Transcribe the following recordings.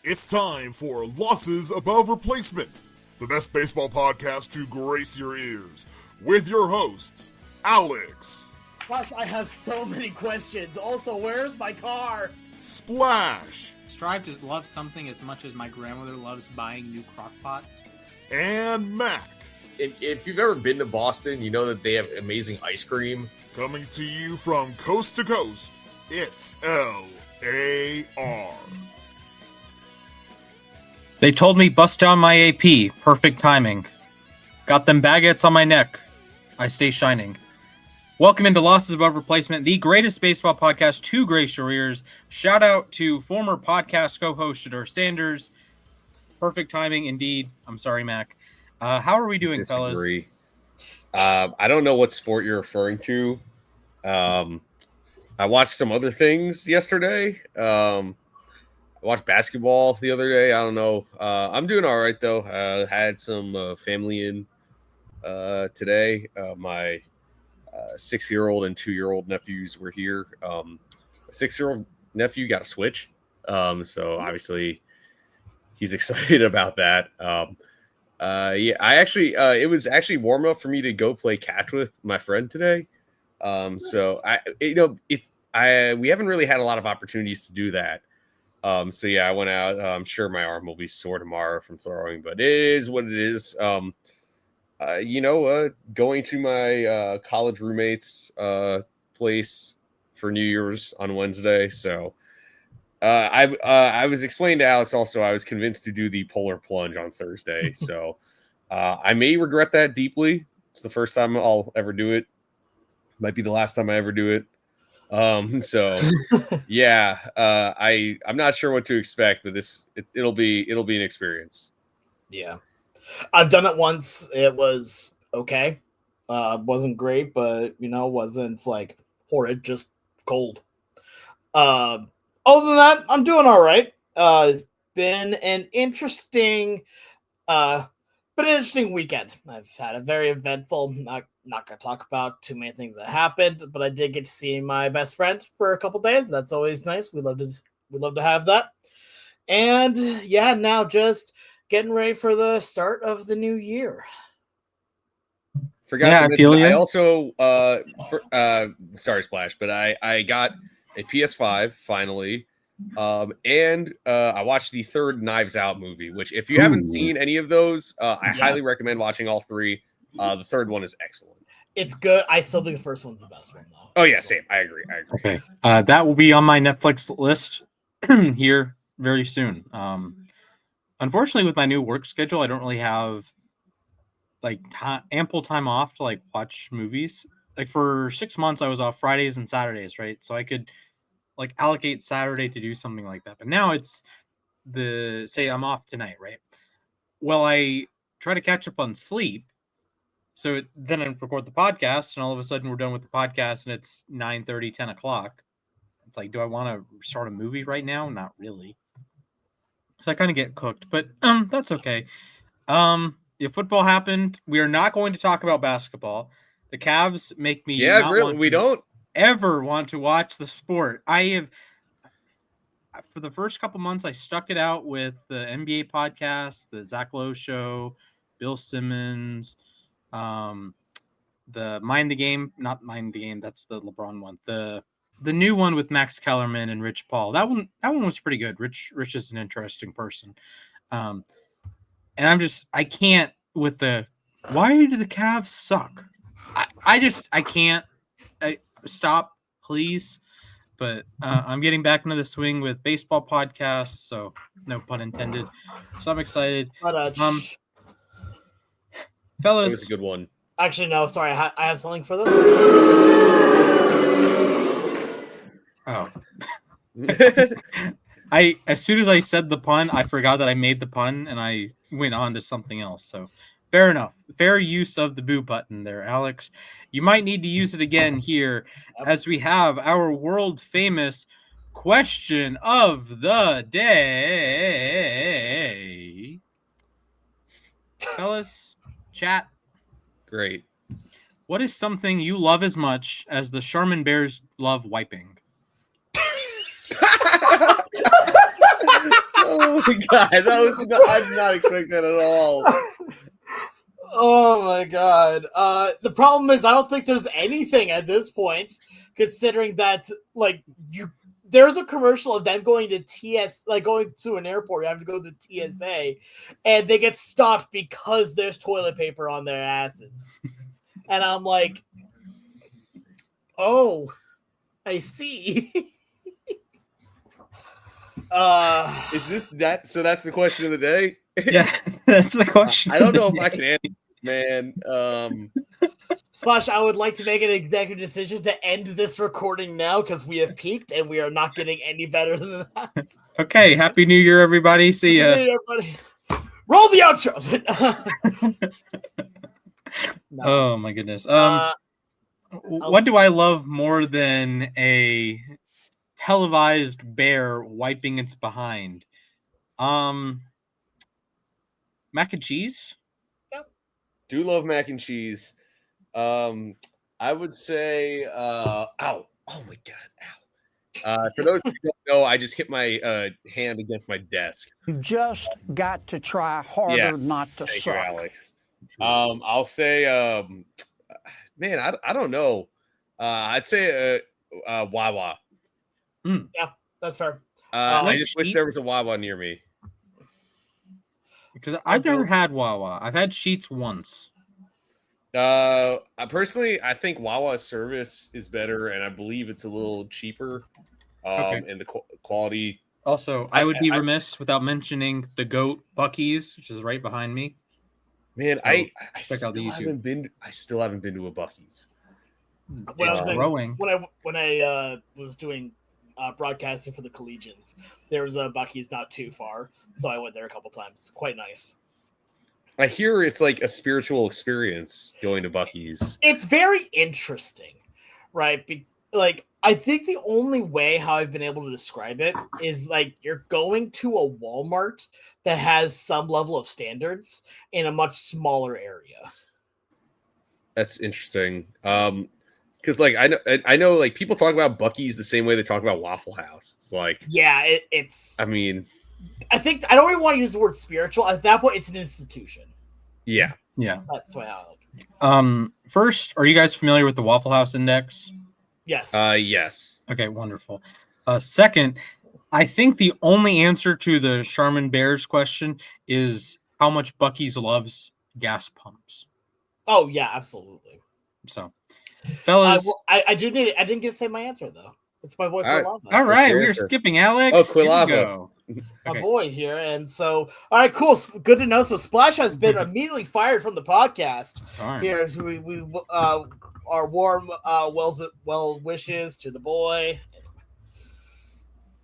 It's time for Losses Above Replacement, the best baseball podcast to grace your ears, with your hosts, Alex. Gosh, I have so many questions. Also, where's my car? Splash. Strive to love something as much as my grandmother loves buying new crock pots. And Mac. If you've ever been to Boston, you know that they have amazing ice cream. Coming to you from coast to coast, it's L-A-R. They told me bust down my AP. Perfect timing. Got them baguettes on my neck. I stay shining. Welcome into Losses Above Replacement, the greatest baseball podcast to grace your ears. Shout out to former podcast co-host Shador Sanders. Perfect timing indeed. I'm sorry, Mac. How are we doing, fellas? I don't know what sport you're referring to. I watched some other things yesterday. I watched basketball the other day. I don't know. I'm doing all right, though. Had some family in today. My 6-year-old and 2-year-old nephews were here. A 6-year-old nephew got a Switch. So obviously he's excited about that. Yeah, it was actually warm up for me to go play catch with my friend today. So we haven't really had a lot of opportunities to do that. So yeah, I went out. I'm sure my arm will be sore tomorrow from throwing, but it is what it is. Going to my college roommate's place for New Year's on Wednesday. So I was explaining to Alex also, I was convinced to do the polar plunge on Thursday. So I may regret that deeply. It's the first time I'll ever do it. Might be the last time I ever do it. Yeah, I'm not sure what to expect, but it'll be an experience. Yeah. I've done it once. It was okay. Wasn't great, but wasn't like horrid, just cold. Other than that, I'm doing all right. Been an interesting weekend. I've had a very eventful, not going to talk about too many things that happened, but I did get to see my best friend for a couple days. That's always nice. We love to have that. And yeah, now just getting ready for the start of the new year. Forgot to mention, I also sorry Splash, but I got a PS5 finally. And I watched the third Knives Out movie, which if you haven't seen any of those, I highly recommend watching all three. The third one is excellent. It's good. I still think the first one's the best one, though. Oh yeah, same. I agree. Okay. That will be on my Netflix list here very soon. Unfortunately, with my new work schedule, I don't really have ample time off to watch movies. Like for 6 months, I was off Fridays and Saturdays, right? So I could allocate Saturday to do something like that. But now it's say I'm off tonight, right? Well, I try to catch up on sleep. So then I record the podcast, and all of a sudden we're done with the podcast, and it's 9:30, 10 o'clock. It's like, do I want to start a movie right now? Not really. So I kind of get cooked, but that's okay. Football happened. We are not going to talk about basketball. The Cavs make me don't ever want to watch the sport. I have, for the first couple months, I stuck it out with the NBA podcast, the Zach Lowe show, Bill Simmons, the Mind the Game, not Mind the Game. That's the LeBron one. The new one with Max Kellerman and Rich Paul. That one was pretty good. Rich is an interesting person. And I can't with why do the Cavs suck? I can't. Stop, please. But I'm getting back into the swing with baseball podcasts, so no pun intended. So I'm excited. Fellas, that was a good one. Actually, no, sorry. I have something for this. Oh. As soon as I said the pun, I forgot that I made the pun, and I went on to something else. So fair enough. Fair use of the boo button there, Alex. You might need to use it again here as we have our world famous question of the day. Fellas, chat. Great. What is something you love as much as the Charmin Bears love wiping? Oh. my god, I did not expect that at all. Oh my god. The problem is I don't think there's anything at this point, considering that there's a commercial of them going to going to an airport, you have to go to TSA, and they get stopped because there's toilet paper on their asses. And I'm like, oh, I see. Is this that? So that's the question of the day. Yeah, that's the question. I don't know if I can answer, man. Splash, I would like to make an executive decision to end this recording now because we have peaked and we are not getting any better than that. Okay, Happy New Year, everybody. See ya. Hey, everybody. Roll the outros. No. Oh my goodness. What do I love more than a televised bear wiping its behind? Mac and cheese. Do love mac and cheese. I would say, ow! Oh my god! Ow! For those who don't know, I just hit my hand against my desk. You've just got to try harder not to Thank suck. you, Alex. I'll say, man, I don't know. I'd say Wawa. Yeah, that's fair. I just wish there was a Wawa near me. Because I've never had Wawa. I've had Sheets once. Personally, I think Wawa's service is better, and I believe it's a little cheaper. And the quality. Also, I would be remiss without mentioning the GOAT Buc-ee's, which is right behind me. Man, So, I check out the YouTube. I still haven't been to a Buc-ee's. When I was growing. when I was doing broadcasting for the Collegians, there was a Buc-ee's not too far, so I went there a couple times. Quite nice. I hear it's like a spiritual experience going to Buc-ee's. It's very interesting, right? I think the only way how I've been able to describe it is like you're going to a Walmart that has some level of standards in a much smaller area. That's interesting. Because like I know like people talk about Buc-ee's the same way they talk about Waffle House. It's like it's. I mean, I think I don't even want to use the word spiritual. At that point, it's an institution. Yeah. That's the way I like it. First, are you guys familiar with the Waffle House Index? Yes. Yes. Okay, wonderful. Second, I think the only answer to the Charmin Bears question is how much Buc-ee's loves gas pumps. Oh yeah, absolutely. So, fellas, I didn't get to say my answer though. It's my boy Quilava. All right, we're skipping Alex. Oh, Quilava. My boy here, and so all right, cool, good to know. So Splash has been immediately fired from the podcast. Here, as we our warm well wishes to the boy.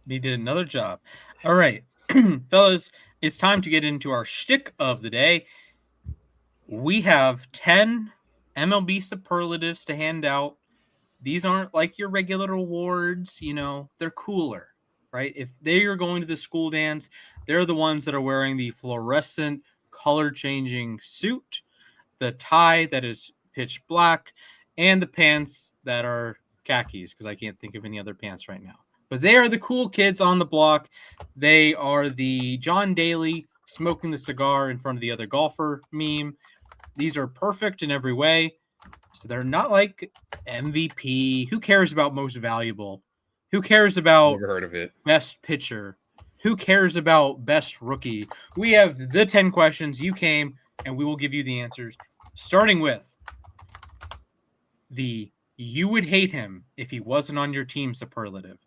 He did another job. All right, fellas, it's time to get into our shtick of the day. We have 10 MLB superlatives to hand out. These aren't like your regular awards, they're cooler, right? If they are going to the school dance, they're the ones that are wearing the fluorescent color-changing suit, the tie that is pitch black, and the pants that are khakis, because I can't think of any other pants right now. But they are the cool kids on the block. They are the John Daly smoking the cigar in front of the other golfer meme. These are perfect in every way. So they're not like MVP. Who cares about most valuable? Who cares about Never heard of it. best pitcher? Who cares about best rookie? We have the 10 questions. You came, and we will give you the answers. Starting with the you would hate him if he wasn't on your team superlative.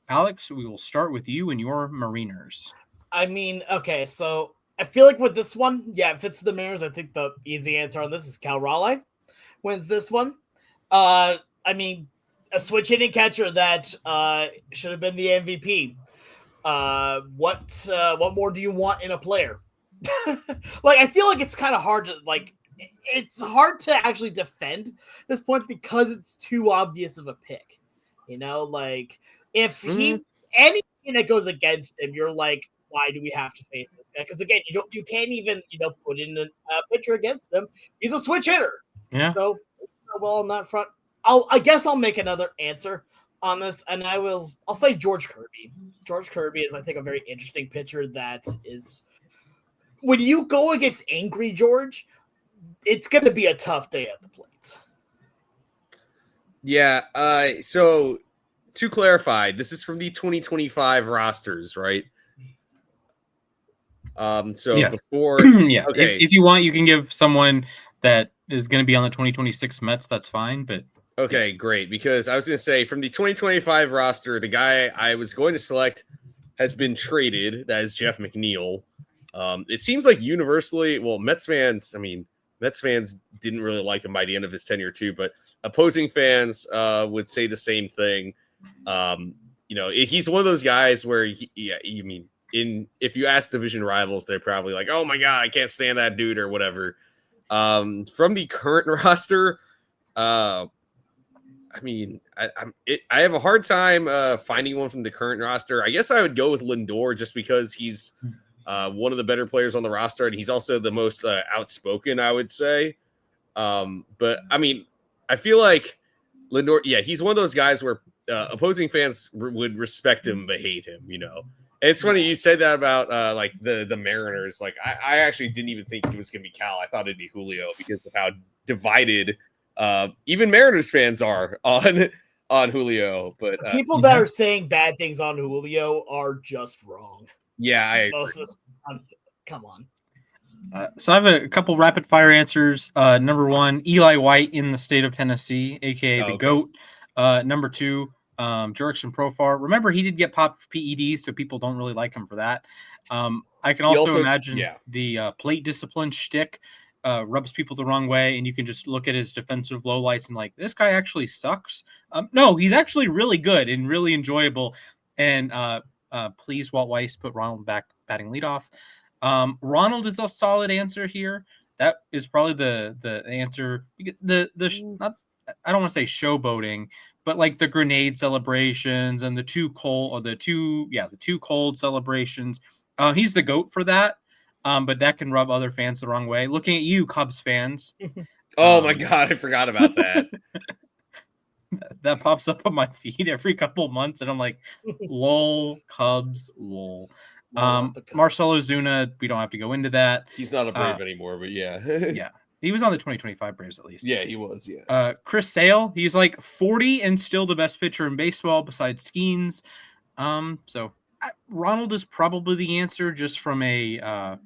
Alex, we will start with you and your Mariners. I mean, okay, so I feel like with this one, if it's the Mariners, I think the easy answer on this is Cal Raleigh wins this one. I mean, a switch hitting catcher that should have been the MVP. What more do you want in a player? I feel like it's kind of hard to it's hard to actually defend this point because it's too obvious of a pick. If any team that goes against him, you're like, why do we have to face this guy? Because again, you can't even put in a pitcher against him. He's a switch hitter. Yeah. So well on that front, I guess I'll make another answer on this, and I'll say George Kirby. George Kirby is, I think, a very interesting pitcher that is. When you go against Angry George, it's going to be a tough day at the plate. Yeah. So to clarify, this is from the 2025 rosters, right? So Yes. before, Yeah. okay. If you want, you can give someone that is going to be on the 2026 Mets. That's fine. But okay, great. Because I was going to say from the 2025 roster, the guy I was going to select has been traded. That is Jeff McNeil. It seems like universally, well, Mets fans didn't really like him by the end of his tenure too, but opposing fans would say the same thing. He's one of those guys where if you ask division rivals, they're probably like, oh my God, I can't stand that dude or whatever. From the current roster, I have a hard time finding one from the current roster. I guess I would go with Lindor just because he's one of the better players on the roster, and he's also the most outspoken, I would say. But I feel like Lindor, he's one of those guys where opposing fans would respect him but hate him. And it's funny you said that about like the Mariners. Like I actually didn't even think it was gonna be Cal. I thought it'd be Julio because of how divided even Mariners fans are on Julio. But people that are saying bad things on Julio are just wrong. Yeah, come on. So I have a couple rapid fire answers. Number one, Eli White in the state of Tennessee, aka the GOAT. Number two, Jurickson Profar. Remember, he did get popped for PEDs, so people don't really like him for that. I can also imagine the plate discipline shtick rubs people the wrong way, and you can just look at his defensive lowlights and like, this guy actually sucks. No, he's actually really good and really enjoyable. And please, Walt Weiss, put Ronald back batting leadoff. Ronald is a solid answer here. That is probably the answer. I don't want to say showboating, but like the grenade celebrations and the two cold celebrations. He's the GOAT for that. But that can rub other fans the wrong way. Looking at you, Cubs fans. Oh my God, I forgot about that. That pops up on my feed every couple of months, and I'm like, lol, Cubs, lol. Marcell Ozuna, we don't have to go into that. He's not a Brave anymore, but yeah. Yeah. He was on the 2025 Braves at least. Yeah, he was, yeah. Chris Sale, he's like 40 and still the best pitcher in baseball besides Skeens. So Ronald is probably the answer just from a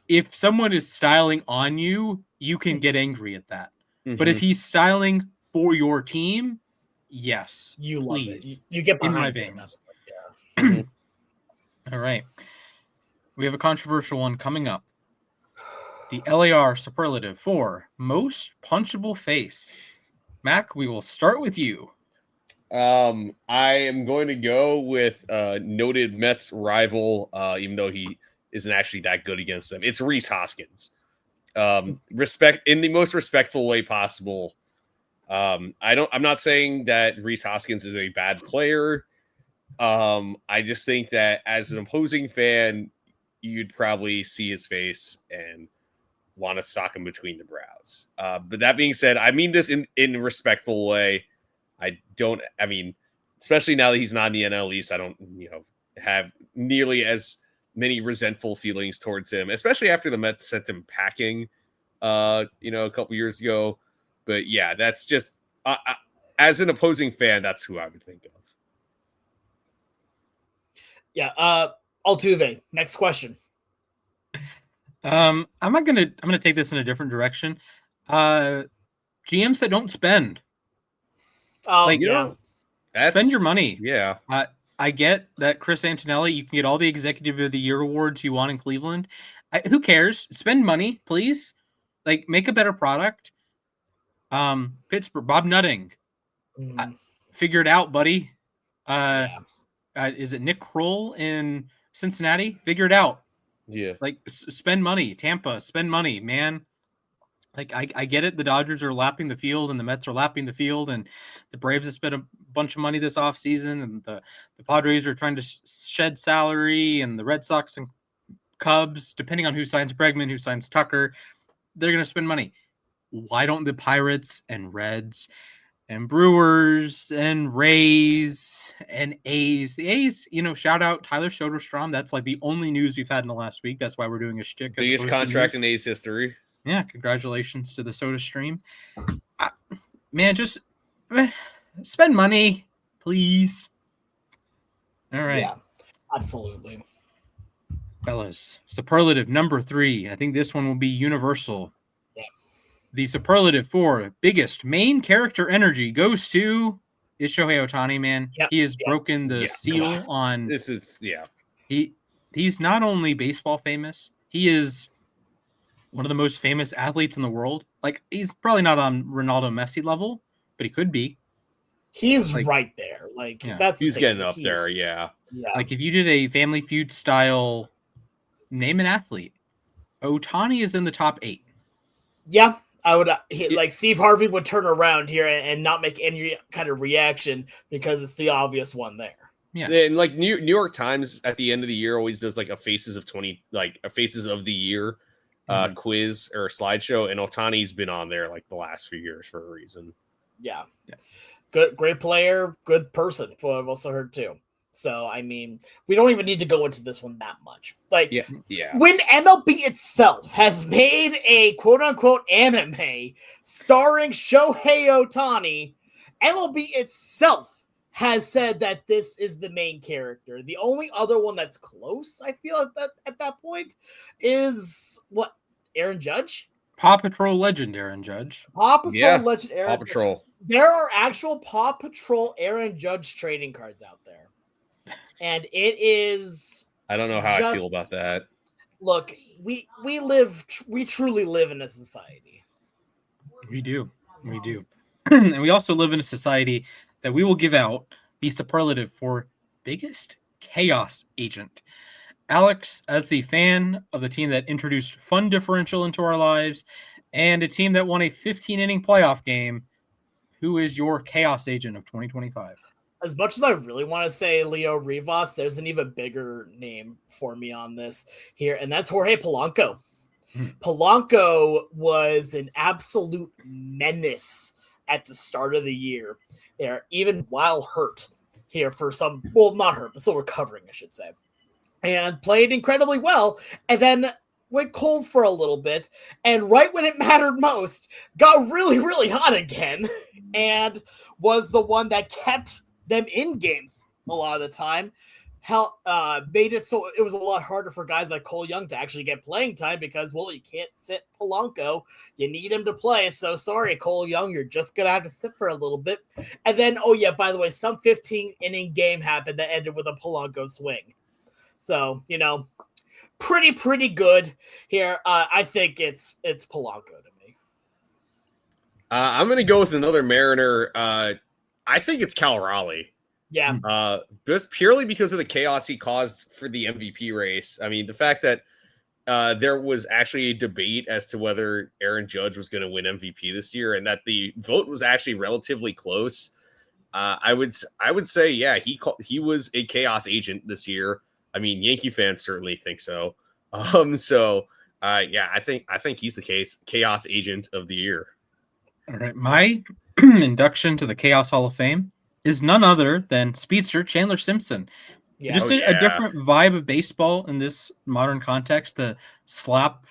if someone is styling on you, you can get angry at that. Mm-hmm. But if he's styling for your team, yes. You love it. You get behind in my veins. Yeah. All right. We have a controversial one coming up. The LAR superlative for most punchable face. Mac, we will start with you. I am going to go with noted Mets rival, even though he isn't actually that good against them. It's Rhys Hoskins. Respect in the most respectful way possible. I'm not saying that Rhys Hoskins is a bad player. I just think that as an opposing fan, you'd probably see his face and want to sock him between the brows. But that being said, I mean this in a respectful way. Especially now that he's not in the NL East, I don't, have nearly as many resentful feelings towards him, especially after the Mets sent him packing, a couple years ago. But yeah, that's just, as an opposing fan, that's who I would think of. Yeah. Altuve, next question. I'm gonna take this in a different direction. GMs that don't spend. Spend your money. Yeah. I get that Chris Antonelli, you can get all the Executive of the Year awards you want in Cleveland. Who cares? Spend money, please. Like, make a better product. Pittsburgh, Bob Nutting. Figure it out, buddy. Is it Nick Kroll in Cincinnati? Figure it out. Yeah. Like, spend money. Tampa, spend money, man. Like, I get it. The Dodgers are lapping the field and the Mets are lapping the field, and the Braves have spent a bunch of money this offseason, and the Padres are trying to shed salary, and the Red Sox and Cubs, depending on who signs Bregman, who signs Tucker, they're going to spend money. Why don't the Pirates and Reds and Brewers and Rays and A's. The A's, shout out Tyler Soderstrom. That's like the only news we've had in the last week. That's why we're doing a shtick. Biggest contract in A's history. Yeah, congratulations to the Soda Stream. Man, just spend money, please. All right. Yeah, absolutely. Fellas, superlative number 3. I think this one will be universal. Yeah. The superlative for biggest main character energy goes to is Shohei Ohtani, man. Yep. He has broken the seal on. This is He's not only baseball famous, he is one of the most famous athletes in the world. Like, he's probably not on Ronaldo Messi level, but he could be. He's right there. Like, he's getting up there. Yeah. Like, if you did a Family Feud style name an athlete, Ohtani is in the top 8. Yeah, I would. Like, Steve Harvey would turn around here and not make any kind of reaction because it's the obvious one there. Yeah, and like New York Times at the end of the year always does like a faces of the year quiz or slideshow, and Ohtani's been on there like the last few years for a reason. Yeah. Good, great player, good person. What I've also heard too. So I mean, we don't even need to go into this one that much. Like, when MLB itself has made a quote unquote anime starring Shohei Ohtani, MLB itself has said that this is the main character. The only other one that's close, I feel, at that point is what, Aaron Judge? Paw Patrol legend Aaron Judge. Paw Patrol legend Aaron Paw Patrol. There are actual Paw Patrol Aaron Judge trading cards out there. And it is... I don't know how I feel about that. Look, we truly live in a society. We do. And we also live in a society that we will give out the superlative for biggest chaos agent. Alex, as the fan of the team that introduced fun differential into our lives and a team that won a 15-inning playoff game, who is your chaos agent of 2025? As much as I really want to say Leo Rivas, there's an even bigger name for me on this here, and that's Jorge Polanco. Polanco was an absolute menace at the start of the year there, even while hurt here for some, well, not hurt, but still recovering, I should say, and played incredibly well, and then went cold for a little bit, and right when it mattered most, got really, really hot again, and was the one that kept them in games a lot of the time. Made it so it was a lot harder for guys like Cole Young to actually get playing time because, well, you can't sit Polanco. You need him to play. So sorry, Cole Young, you're just going to have to sit for a little bit. And then, oh yeah, by the way, some 15-inning game happened that ended with a Polanco swing. So, pretty good here. I think it's Polanco to me. I'm going to go with another Mariner. I think it's Cal Raleigh. Yeah. Just purely because of the chaos he caused for the MVP race. I mean, the fact that there was actually a debate as to whether Aaron Judge was going to win MVP this year, and that the vote was actually relatively close. I would say, yeah, he was a chaos agent this year. I mean, Yankee fans certainly think so. Yeah, I think he's the chaos agent of the year. All right, my induction to the Chaos Hall of Fame is none other than speedster Chandler Simpson. Yeah. Just a different vibe of baseball in this modern context. The slap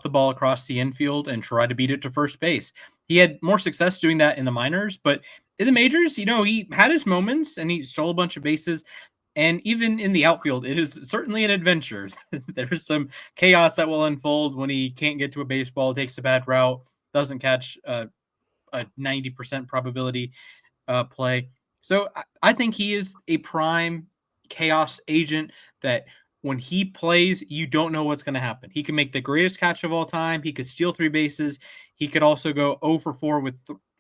the ball across the infield and try to beat it to first base. He had more success doing that in the minors, but in the majors, he had his moments and he stole a bunch of bases. And even in the outfield, it is certainly an adventure. There's some chaos that will unfold when he can't get to a baseball, takes a bad route, doesn't catch a 90% probability play. So I think he is a prime chaos agent that when he plays, you don't know what's going to happen. He can make the greatest catch of all time. He could steal 3 bases. He could also go 0 for 4 with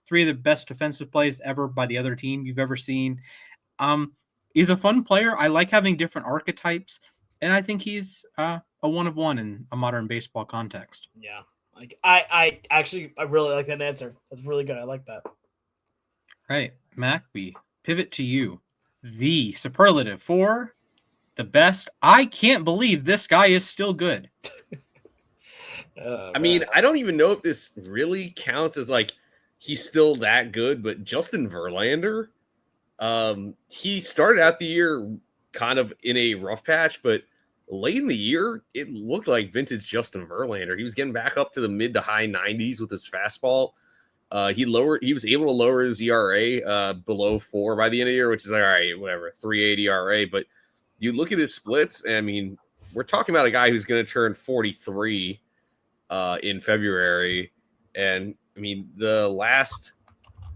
3 of the best defensive plays ever by the other team you've ever seen. He's a fun player. I like having different archetypes, and I think he's a one of one in a modern baseball context. Yeah. Like I really like that answer. That's really good. I like that. Right. Mac, we pivot to you. The superlative for the best. I can't believe this guy is still good. I mean, I don't even know if this really counts as like he's still that good, but Justin Verlander, He started out the year kind of in a rough patch, but late in the year, it looked like vintage Justin Verlander. He was getting back up to the mid to high 90s with his fastball. He was able to lower his ERA below 4 by the end of the year, which is like, all right, whatever, 3.8 ERA. But you look at his splits, and I mean, we're talking about a guy who's going to turn 43 in February. And I mean, the last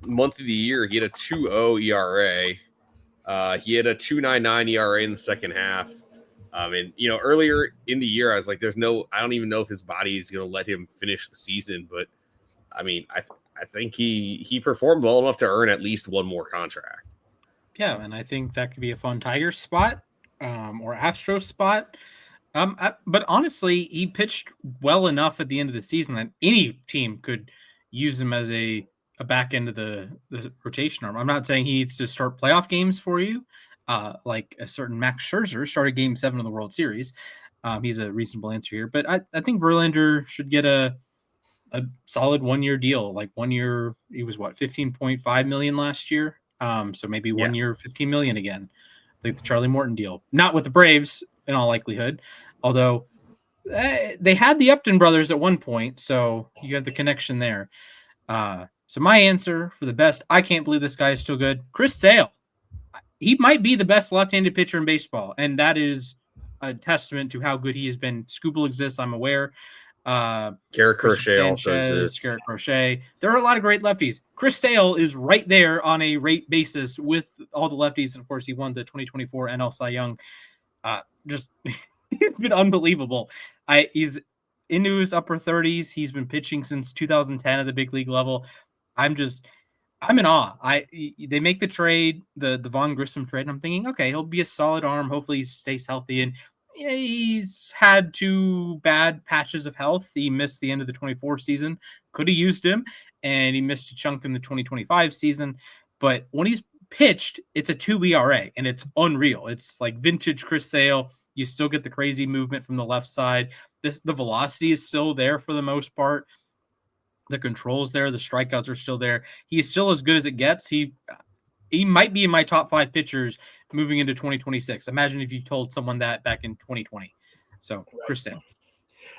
month of the year, he had a 2.0 ERA. He had a 2.99 ERA in the second half. And earlier in the year, I was like, I don't even know if his body is going to let him finish the season. But I mean, I think he performed well enough to earn at least one more contract. Yeah, and I think that could be a fun Tigers spot or Astros spot. But honestly, he pitched well enough at the end of the season that any team could use him as a back end of the rotation arm. I'm not saying he needs to start playoff games for you, like a certain Max Scherzer started Game 7 of the World Series. He's a reasonable answer here, but I think Verlander should get a solid 1-year deal. Like 1 year, he was $15.5 million last year. So maybe 1 year, $15 million again, like the Charlie Morton deal. Not with the Braves in all likelihood, although they had the Upton brothers at one point, so you have the connection there. So my answer for the best, I can't believe this guy is still good, Chris Sale. He might be the best left-handed pitcher in baseball, and that is a testament to how good he has been. Scooble exists, I'm aware. Garrett Crochet also exists. Garrett Crochet. There are a lot of great lefties. Chris Sale is right there on a rate basis with all the lefties, and of course, he won the 2024 NL Cy Young. Just he's been unbelievable. He's into his upper 30s. He's been pitching since 2010 at the big league level. I'm in awe. They make the trade, the Vaughn Grissom trade, and I'm thinking, okay, he'll be a solid arm. Hopefully he stays healthy. And he's had 2 bad patches of health. He missed the end of the 24 season. Could have used him, and he missed a chunk in the 2025 season. But when he's pitched, it's a 2 ERA, and it's unreal. It's like vintage Chris Sale. You still get the crazy movement from the left side. The velocity is still there for the most part. The control's there. The strikeouts are still there. He's still as good as it gets. He might be in my top 5 pitchers moving into 2026. Imagine if you told someone that back in 2020. So, Chris Sale.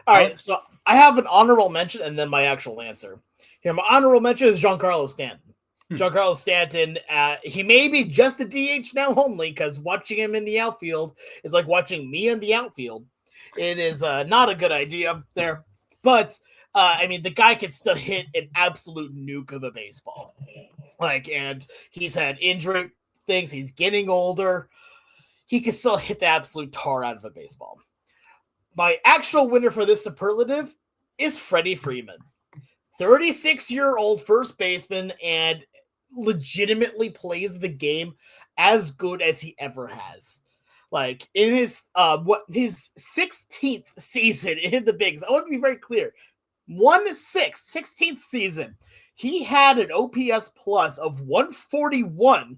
All right, so I have an honorable mention and then my actual answer. Here, my honorable mention is Giancarlo Stanton. Giancarlo Stanton, he may be just a DH now only, because watching him in the outfield is like watching me in the outfield. It is not a good idea there. But, I mean, the guy can still hit an absolute nuke of a baseball. And he's had injury things. He's getting older. He can still hit the absolute tar out of a baseball. My actual winner for this superlative is Freddie Freeman. 36-year-old first baseman, and legitimately plays the game as good as he ever has. Like in his 16th season in the bigs, I want to be very clear. 16th season. He had an OPS plus of 141.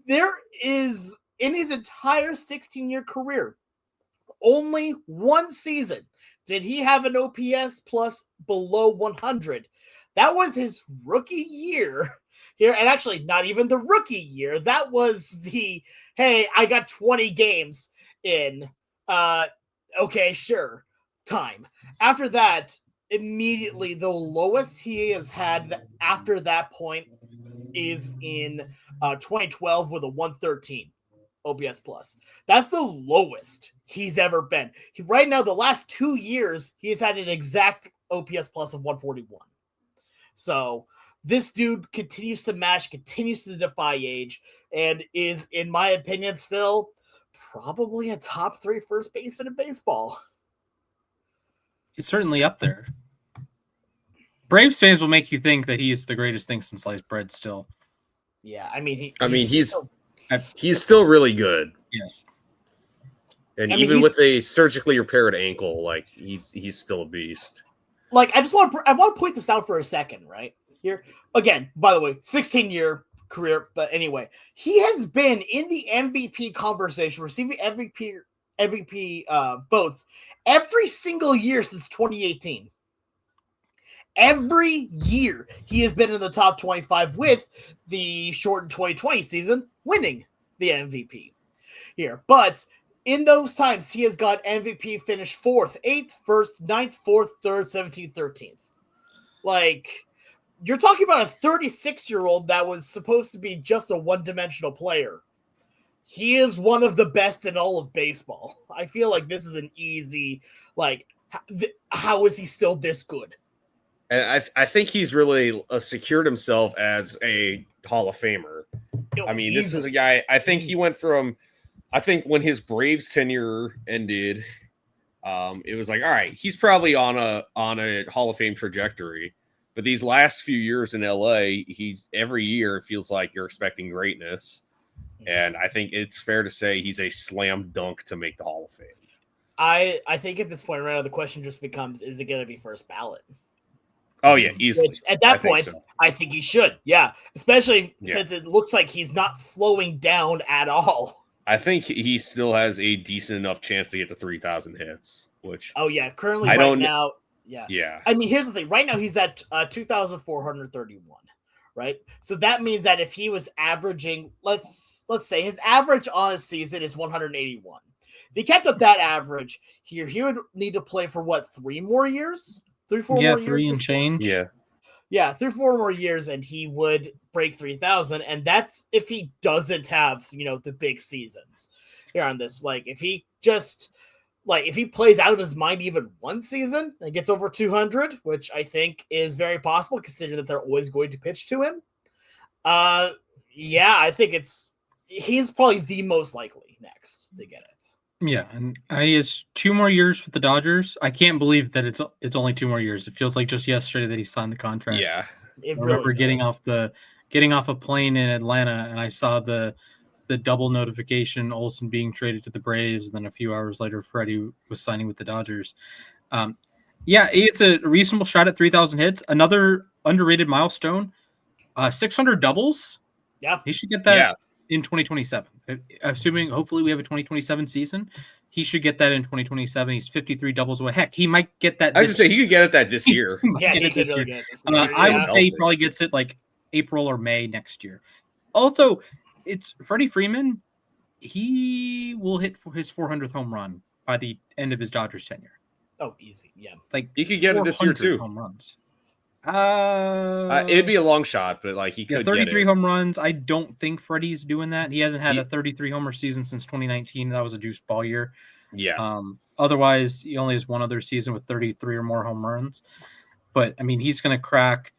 There is, in his entire 16-year career, only one season did he have an OPS plus below 100. That was his rookie year here. And actually, not even the rookie year. That was the, hey, I got 20 games in. Okay, sure. Time. After that, immediately the lowest he has had after that point is in 2012 with a 113 OPS plus. That's the lowest he's ever been. Right now, the last 2 years, he's had an exact OPS plus of 141. So this dude continues to mash, continues to defy age, and is, in my opinion, still probably a top 3 first baseman in baseball. He's certainly up there. Braves fans will make you think that he's the greatest thing since sliced bread still. Yeah, I mean, he's still really good. Yes. And even with a surgically repaired ankle, like he's still a beast. Like, I want to point this out for a second, right? Here again, by the way, 16-year career, but anyway, he has been in the MVP conversation, receiving MVP votes every single year since 2018. Every year he has been in the top 25 with the shortened 2020 season winning the MVP here. But in those times, he has got MVP finish 4th, 8th, 1st, 9th, 4th, 3rd, 17th, 13th. Like, you're talking about a 36-year-old that was supposed to be just a one-dimensional player. He is one of the best in all of baseball. I feel like this is an easy, like, how is he still this good? And I think he's really secured himself as a Hall of Famer. I mean, this is a guy, I think he went from, I think when his Braves tenure ended, it was like, all right, he's probably on a Hall of Fame trajectory. But these last few years in LA, every year it feels like you're expecting greatness. And I think it's fair to say he's a slam dunk to make the Hall of Fame. I think at this point right now the question just becomes, is it going to be first ballot? Oh yeah, easily. Which, at that point, I think he should. Yeah, especially since it looks like he's not slowing down at all. I think he still has a decent enough chance to get to 3,000 hits. Which currently now. Yeah. I mean, here's the thing. Right now, he's at 2,431, right? So that means that if he was averaging, let's say his average on a season is 181. If he kept up that average here, he would need to play for what, 3 more years? 3, 4 more years? 3 and change. Yeah, 3, 4 more years, and he would break 3,000. And that's if he doesn't have, the big seasons here on this. Like, if he just... Like, if he plays out of his mind even one season and gets over 200, which I think is very possible considering that they're always going to pitch to him, I think he's probably the most likely next to get it. Yeah, and he has 2 more years with the Dodgers. I can't believe that it's only 2 more years. It feels like just yesterday that he signed the contract. Yeah, I remember getting off a plane in Atlanta, and I saw the double notification, Olsen being traded to the Braves, and then a few hours later, Freddie was signing with the Dodgers. It's a reasonable shot at 3,000 hits. Another underrated milestone, 600 doubles. Yeah, he should get that in 2027. Assuming, hopefully, we have a 2027 season. He should get that in 2027. He's 53 doubles away. Heck, he might get that. I was going to say, he could get that this year. He could get it this year. I would say he probably gets it like April or May next year. Also, it's Freddie Freeman. He will hit his 400th home run by the end of his Dodgers tenure. Oh, easy. Yeah. Like, he could get it this year too. Home runs. It'd be a long shot, but like he could 33 get home runs. I don't think Freddie's doing that. He hasn't had a 33 homer season since 2019. That was a juice ball year. Yeah. Otherwise, he only has one other season with 33 or more home runs. But I mean, he's going to crack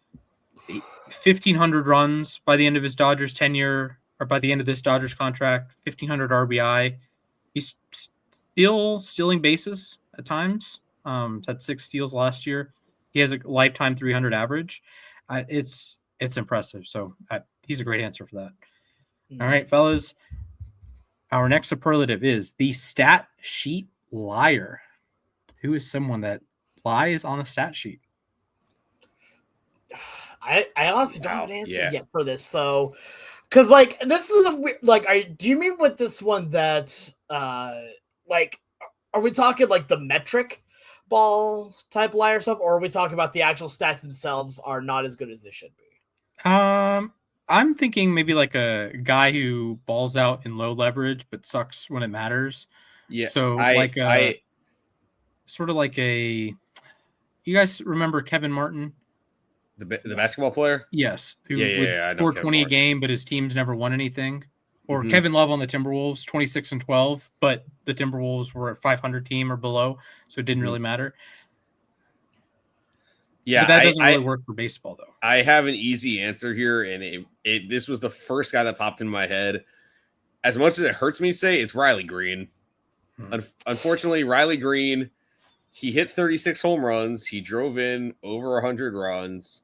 1,500 runs by the end of his Dodgers tenure. Or by the end of this Dodgers contract, 1,500 RBI. He's still stealing bases at times. Had 6 steals last year. He has a lifetime 300 average. It's impressive. So he's a great answer for that. All right, fellas. Our next superlative is the stat sheet liar. Who is someone that lies on a stat sheet? I honestly don't have an answer yet for this. So... Because, like, this is a weird, like, do you mean with this one that, like, are we talking, like, the metric ball type liar stuff, or are we talking about the actual stats themselves are not as good as they should be? I'm thinking maybe like a guy who balls out in low leverage but sucks when it matters. Yeah. So, sort of like you guys remember Kevin Martin? The basketball player? Yes. Who would score 20 a game, but his teams never won anything. Or Kevin Love on the Timberwolves, 26-12, but the Timberwolves were a 500 team or below, so it didn't really matter. Yeah, but that doesn't really work for baseball, though. I have an easy answer here, and this was the first guy that popped in my head. As much as it hurts me to say, it's Riley Green. Unfortunately, Riley Green, he hit 36 home runs. He drove in over 100 runs.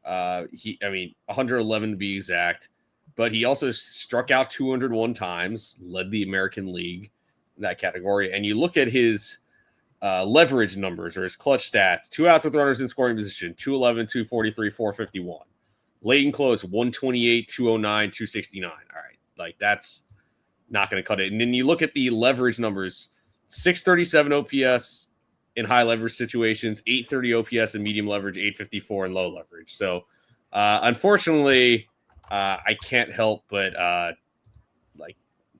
111 to be exact, but he also struck out 201 times, led the American League in that category. And you look at his leverage numbers or his clutch stats: 2 outs with runners in scoring position, 211, 243, 451. Late and close, 128, 209, 269. All right, like that's not going to cut it. And then you look at the leverage numbers: 637 OPS in high leverage situations, 830 OPS in medium leverage, 854 in low leverage. So, unfortunately, I can't help but like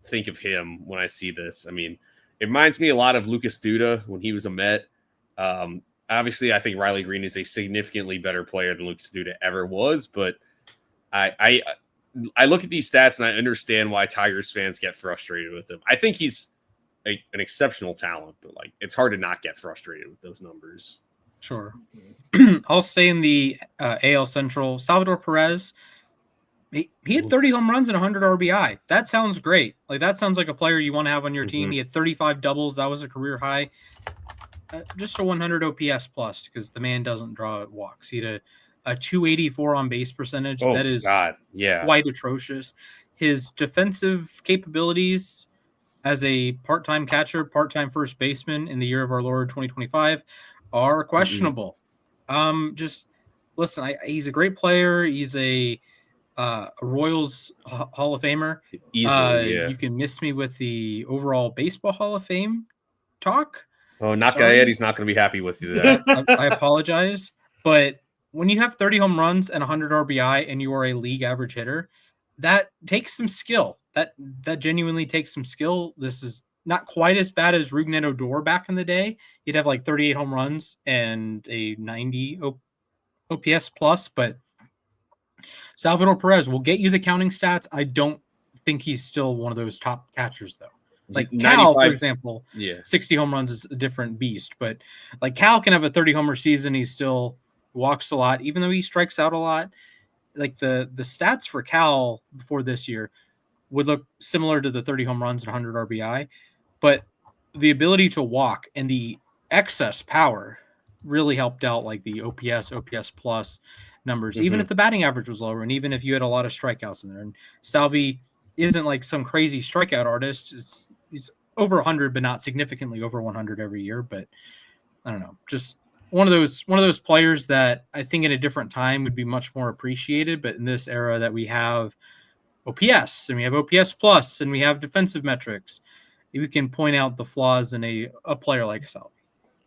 think of him when I see this. I mean, it reminds me a lot of Lucas Duda when he was a Met. Obviously, I think Riley Green is a significantly better player than Lucas Duda ever was, but I look at these stats and I understand why Tigers fans get frustrated with him. I think he's an exceptional talent, but like it's hard to not get frustrated with those numbers. Sure. I'll stay in the AL Central. Salvador Perez, he had 30 home runs and 100 RBI. That sounds great. Like that sounds like a player you want to have on your team. He had 35 doubles. That was a career high. Just a 100 OPS plus because the man doesn't draw walks. He had a 284 on base percentage. Oh, that is quite atrocious. His defensive capabilities as a part-time catcher, part-time first baseman in the year of our Lord 2025 are questionable. Just listen, he's a great player. He's a Royals Hall of Famer. Easily, You can miss me with the overall baseball Hall of Fame talk. Oh, Nakayedi's not going to be happy with you there. I apologize. But when you have 30 home runs and 100 RBI and you are a league average hitter, that takes some skill. That genuinely takes some skill. This is not quite as bad as Rougned Odor back in the day. He'd have like 38 home runs and a 90 OPS plus, but Salvador Perez will get you the counting stats. I don't think he's still one of those top catchers, though. Like Cal, for example, 60 home runs is a different beast. But like Cal can have a 30 homer season. He still walks a lot, even though he strikes out a lot. Like the stats for Cal before this year would look similar to the 30 home runs and 100 RBI. But the ability to walk and the excess power really helped out like the OPS plus numbers, even if the batting average was lower and even if you had a lot of strikeouts in there. And Salvi isn't like some crazy strikeout artist. He's over 100, but not significantly over 100 every year. But I don't know, just one of those players that I think in a different time would be much more appreciated. But in this era that we have OPS and we have OPS plus and we have defensive metrics, we can point out the flaws in a player like Salvi.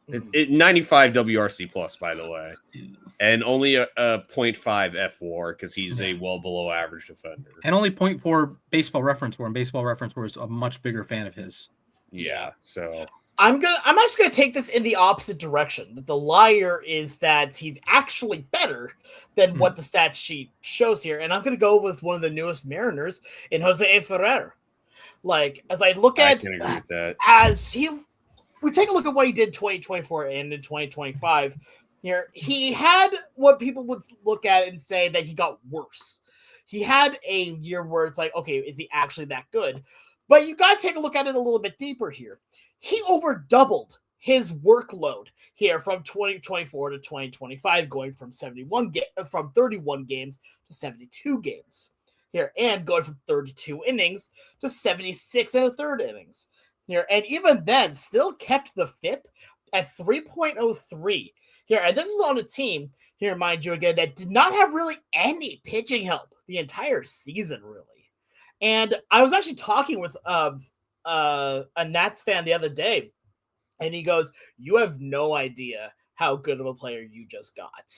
It's 95 WRC plus, by the way, and only a 0.5 F4 because he's a well below average defender, and only 0.4 Baseball Reference War. And Baseball Reference War is a much bigger fan of his. Yeah, so I'm actually gonna take this in the opposite direction. That the liar is that he's actually better than what the stat sheet shows here, and I'm gonna go with one of the newest Mariners in Jose Ferrer. Like as I look at, can agree with that. We take a look at what he did 2024 and in 2025. Here, he had what people would look at and say that he got worse. He had a year where it's like, okay, is he actually that good? But you got to take a look at it a little bit deeper here. He over doubled his workload here from 2024 to 2025, going from 31 games to 72 games here, and going from 32 innings to 76 and a third innings. Here, and even then still kept the FIP at 3.03 here. And this is on a team here, mind you, again, that did not have really any pitching help the entire season, really. And I was actually talking with a Nats fan the other day, and he goes, "You have no idea how good of a player you just got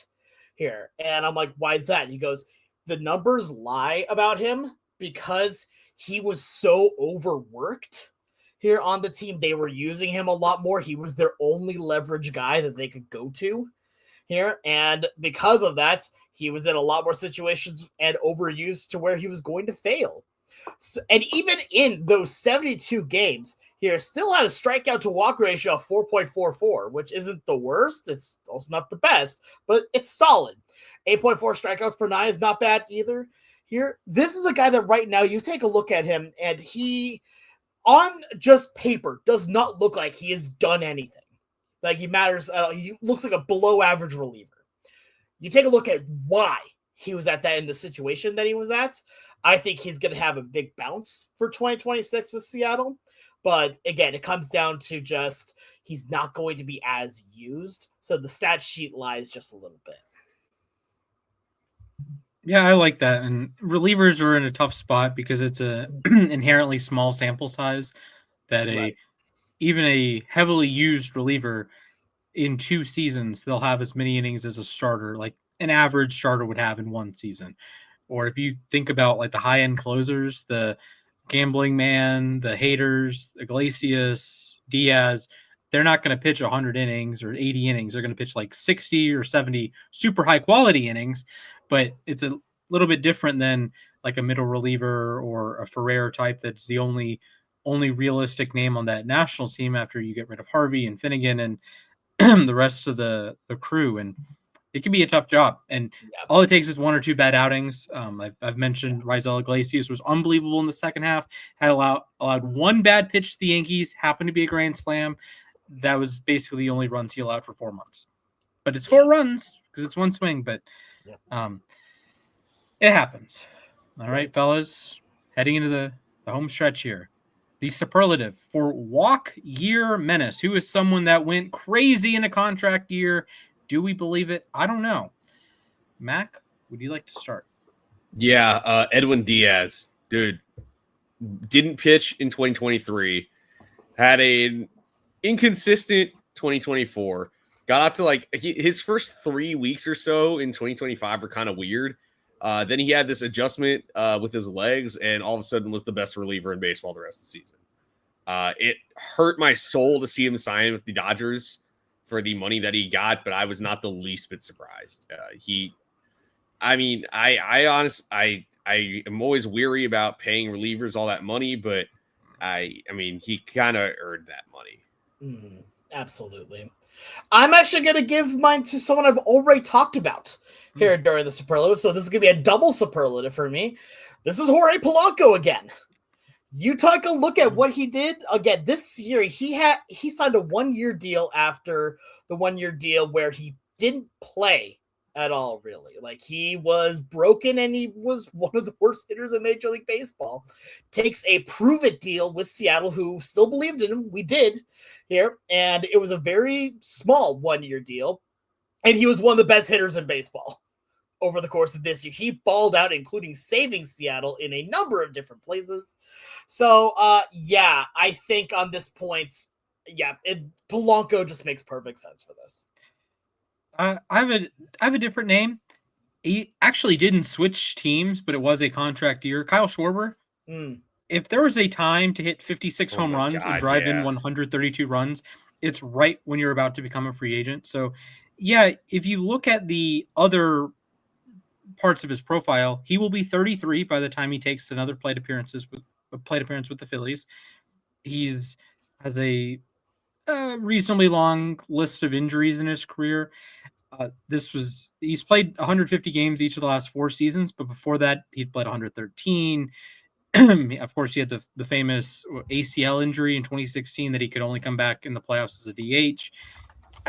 here." And I'm like, "Why is that?" And he goes, "The numbers lie about him because he was so overworked." Here on the team, they were using him a lot more. He was their only leverage guy that they could go to here. And because of that, he was in a lot more situations and overused to where he was going to fail. So, and even in those 72 games, he still had a strikeout to walk ratio of 4.44, which isn't the worst. It's also not the best, but it's solid. 8.4 strikeouts per nine is not bad either. Here, this is a guy that right now you take a look at him and he, on just paper, does not look like he has done anything. Like he matters. He looks like a below average reliever. You take a look at why he was at that in the situation that he was at. I think he's going to have a big bounce for 2026 with Seattle. But again, it comes down to just he's not going to be as used. So the stat sheet lies just a little bit. Yeah, I like that. And relievers are in a tough spot because it's a inherently small sample size that even a heavily used reliever in 2 seasons, they'll have as many innings as a starter, like an average starter would have in 1 season. Or if you think about like the high-end closers, the Gambling Man, the haters, Iglesias, Diaz, they're not going to pitch 100 innings or 80 innings. They're going to pitch like 60 or 70 super high quality innings, but it's a little bit different than like a middle reliever or a Ferrer type. That's the only realistic name on that national team after you get rid of Harvey and Finnegan and the rest of the crew. And it can be a tough job. And all it takes is one or two bad outings. I've mentioned Raisel Iglesias was unbelievable in the second half, had allowed one bad pitch to the Yankees, happened to be a grand slam. That was basically the only runs he allowed for 4 months. But it's 4 runs because it's one swing, but it happens. All right, fellas, heading into the home stretch here. The superlative for walk year menace. Who is someone that went crazy in a contract year? Do we believe it? I don't know. Mac, would you like to start? Yeah, Edwin Diaz, dude, didn't pitch in 2023, had an inconsistent 2024, got out to like his first 3 weeks or so in 2025 were kind of weird. Then he had this adjustment with his legs and all of a sudden was the best reliever in baseball the rest of the season. It hurt my soul to see him sign with the Dodgers for the money that he got, but I was not the least bit surprised. I honestly am always weary about paying relievers all that money, but I mean, he kind of earned that money. Absolutely. I'm actually going to give mine to someone I've already talked about here during the superlative. So this is going to be a double superlative for me. This is Jorge Polanco again. You take a look at what he did again this year. He signed a 1-year deal after the 1-year deal where he didn't play at all, really. Like, he was broken and he was one of the worst hitters in Major League Baseball. Takes a prove-it deal with Seattle, who still believed in him. We did here. And it was a very small 1-year deal. And he was one of the best hitters in baseball over the course of this year. He balled out, including saving Seattle in a number of different places. So, I think on this point, Polanco just makes perfect sense for this. I have a different name. He actually didn't switch teams, but it was a contract year. Kyle Schwarber. If there was a time to hit 56 home runs and drive in 132 runs, it's right when you're about to become a free agent. So, if you look at the other parts of his profile, he will be 33 by the time he takes another plate appearance with the Phillies. Has a reasonably long list of injuries in his career. He's played 150 games each of the last 4 seasons, but before that he'd played 113. Of course, he had the famous ACL injury in 2016 that he could only come back in the playoffs as a DH.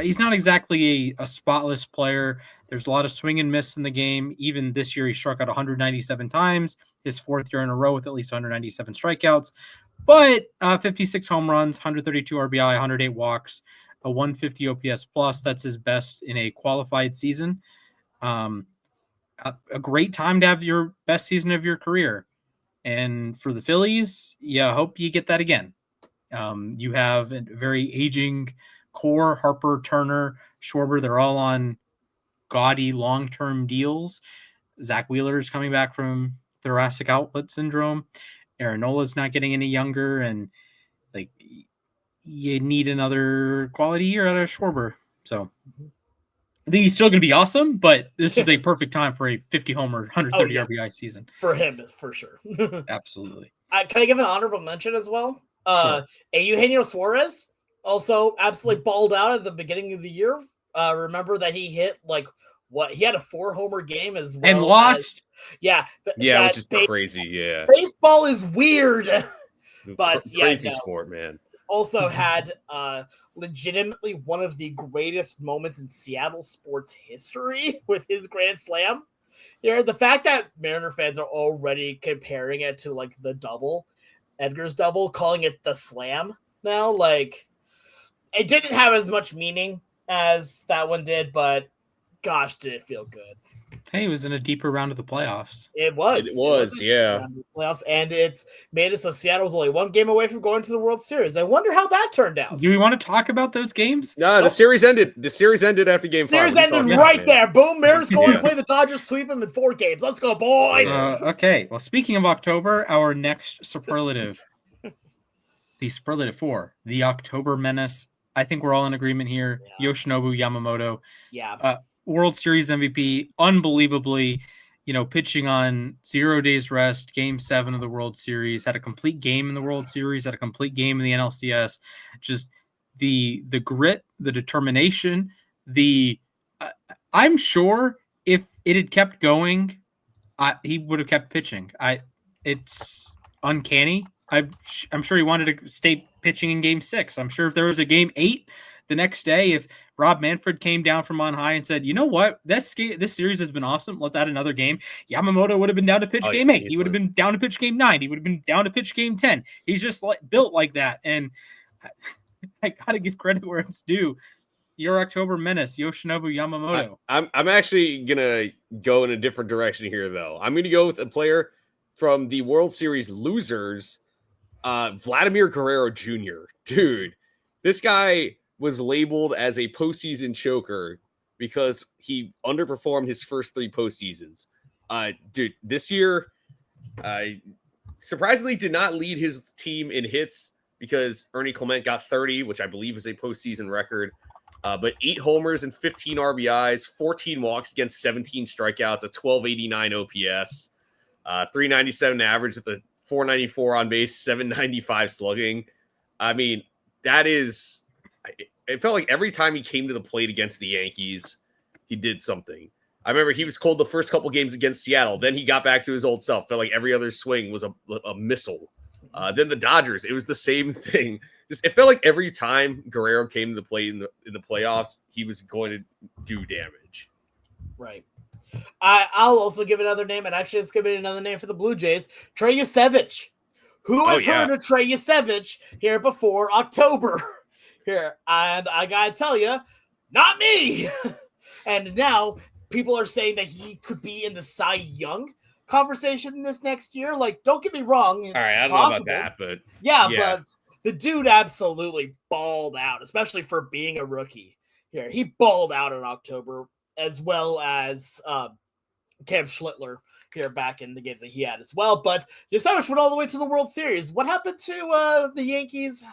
He's not exactly a spotless player. There's a lot of swing and miss in the game. Even this year, he struck out 197 times, his 4th year in a row with at least 197 strikeouts. But 56 home runs, 132 RBI, 108 walks, a 150 OPS plus. That's his best in a qualified season. A great time to have your best season of your career. And for the Phillies, I hope you get that again. You have a very aging core, Harper, Turner, Schwarber. They're all on gaudy long-term deals. Zach Wheeler is coming back from thoracic outlet syndrome. Aaron Nola's not getting any younger, and like you need another quality year out of Schwarber. So I think he's still going to be awesome, but this is a perfect time for a 50 homer, 130 RBI season for him, for sure. Absolutely. Can I give an honorable mention as well? Sure. Eugenio Suarez also absolutely balled out at the beginning of the year. Remember that he hit he had a 4-homer game as well. And lost. Which is crazy. Yeah. Baseball is weird. But crazy sport, man. Also had legitimately one of the greatest moments in Seattle sports history with his grand slam. The fact that Mariner fans are already comparing it to like the double, Edgar's double, calling it the slam now, like it didn't have as much meaning as that one did, but gosh, did it feel good. Hey, it was in a deeper round of the playoffs. It was. It was, yeah. Playoffs, and it made it so Seattle was only one game away from going to the World Series. I wonder how that turned out. Do we want to talk about those games? No, the series ended. The series ended after Game 5. Series ended there. Boom, Mariners going to play the Dodgers, sweep them in 4 games. Let's go, boys. Okay. Well, speaking of October, our next superlative, the superlative 4, the October Menace. I think we're all in agreement here. Yeah. Yoshinobu Yamamoto. Yeah. World Series MVP, unbelievably, pitching on 0 days rest, Game 7 of the World Series, had a complete game in the World Series, had a complete game in the NLCS. Just the grit, the determination, I'm sure if it had kept going, he would have kept pitching. It's uncanny. I'm sure he wanted to stay pitching in Game 6. I'm sure if there was a Game 8 the next day, if Rob Manfred came down from on high and said, you know what, this series has been awesome, let's add another game, Yamamoto would have been down to pitch Game 8. He would have been down to pitch Game 9. He would have been down to pitch Game 10. He's just built like that. And I got to give credit where it's due. Your October Menace, Yoshinobu Yamamoto. I'm actually going to go in a different direction here, though. I'm going to go with a player from the World Series losers, Vladimir Guerrero Jr. Dude, this guy was labeled as a postseason choker because he underperformed his first 3 postseasons. Dude, this year, surprisingly did not lead his team in hits because Ernie Clement got 30, which I believe is a postseason record. But 8 homers and 15 RBIs, 14 walks against 17 strikeouts, a 1289 OPS, 397 average with a 494 on base, 795 slugging. I mean, that is... It felt like every time he came to the plate against the Yankees, he did something. I remember he was cold the first couple games against Seattle. Then he got back to his old self. Felt like every other swing was a missile. Then the Dodgers, it was the same thing. It felt like every time Guerrero came to the plate in the playoffs, he was going to do damage. Right. I'll also give another name, and actually let's give it another name for the Blue Jays, Trey Yasevich. Who has heard of Trey Yasevich here before October? Here, and I gotta tell you, not me. And now people are saying that he could be in the Cy Young conversation this next year. Like, don't get me wrong. All right, I don't know about that, but but the dude absolutely balled out, especially for being a rookie. Here, he balled out in October, as well as Cam Schlittler here back in the games that he had as well. But Yasevich went all the way to the World Series. What happened to the Yankees?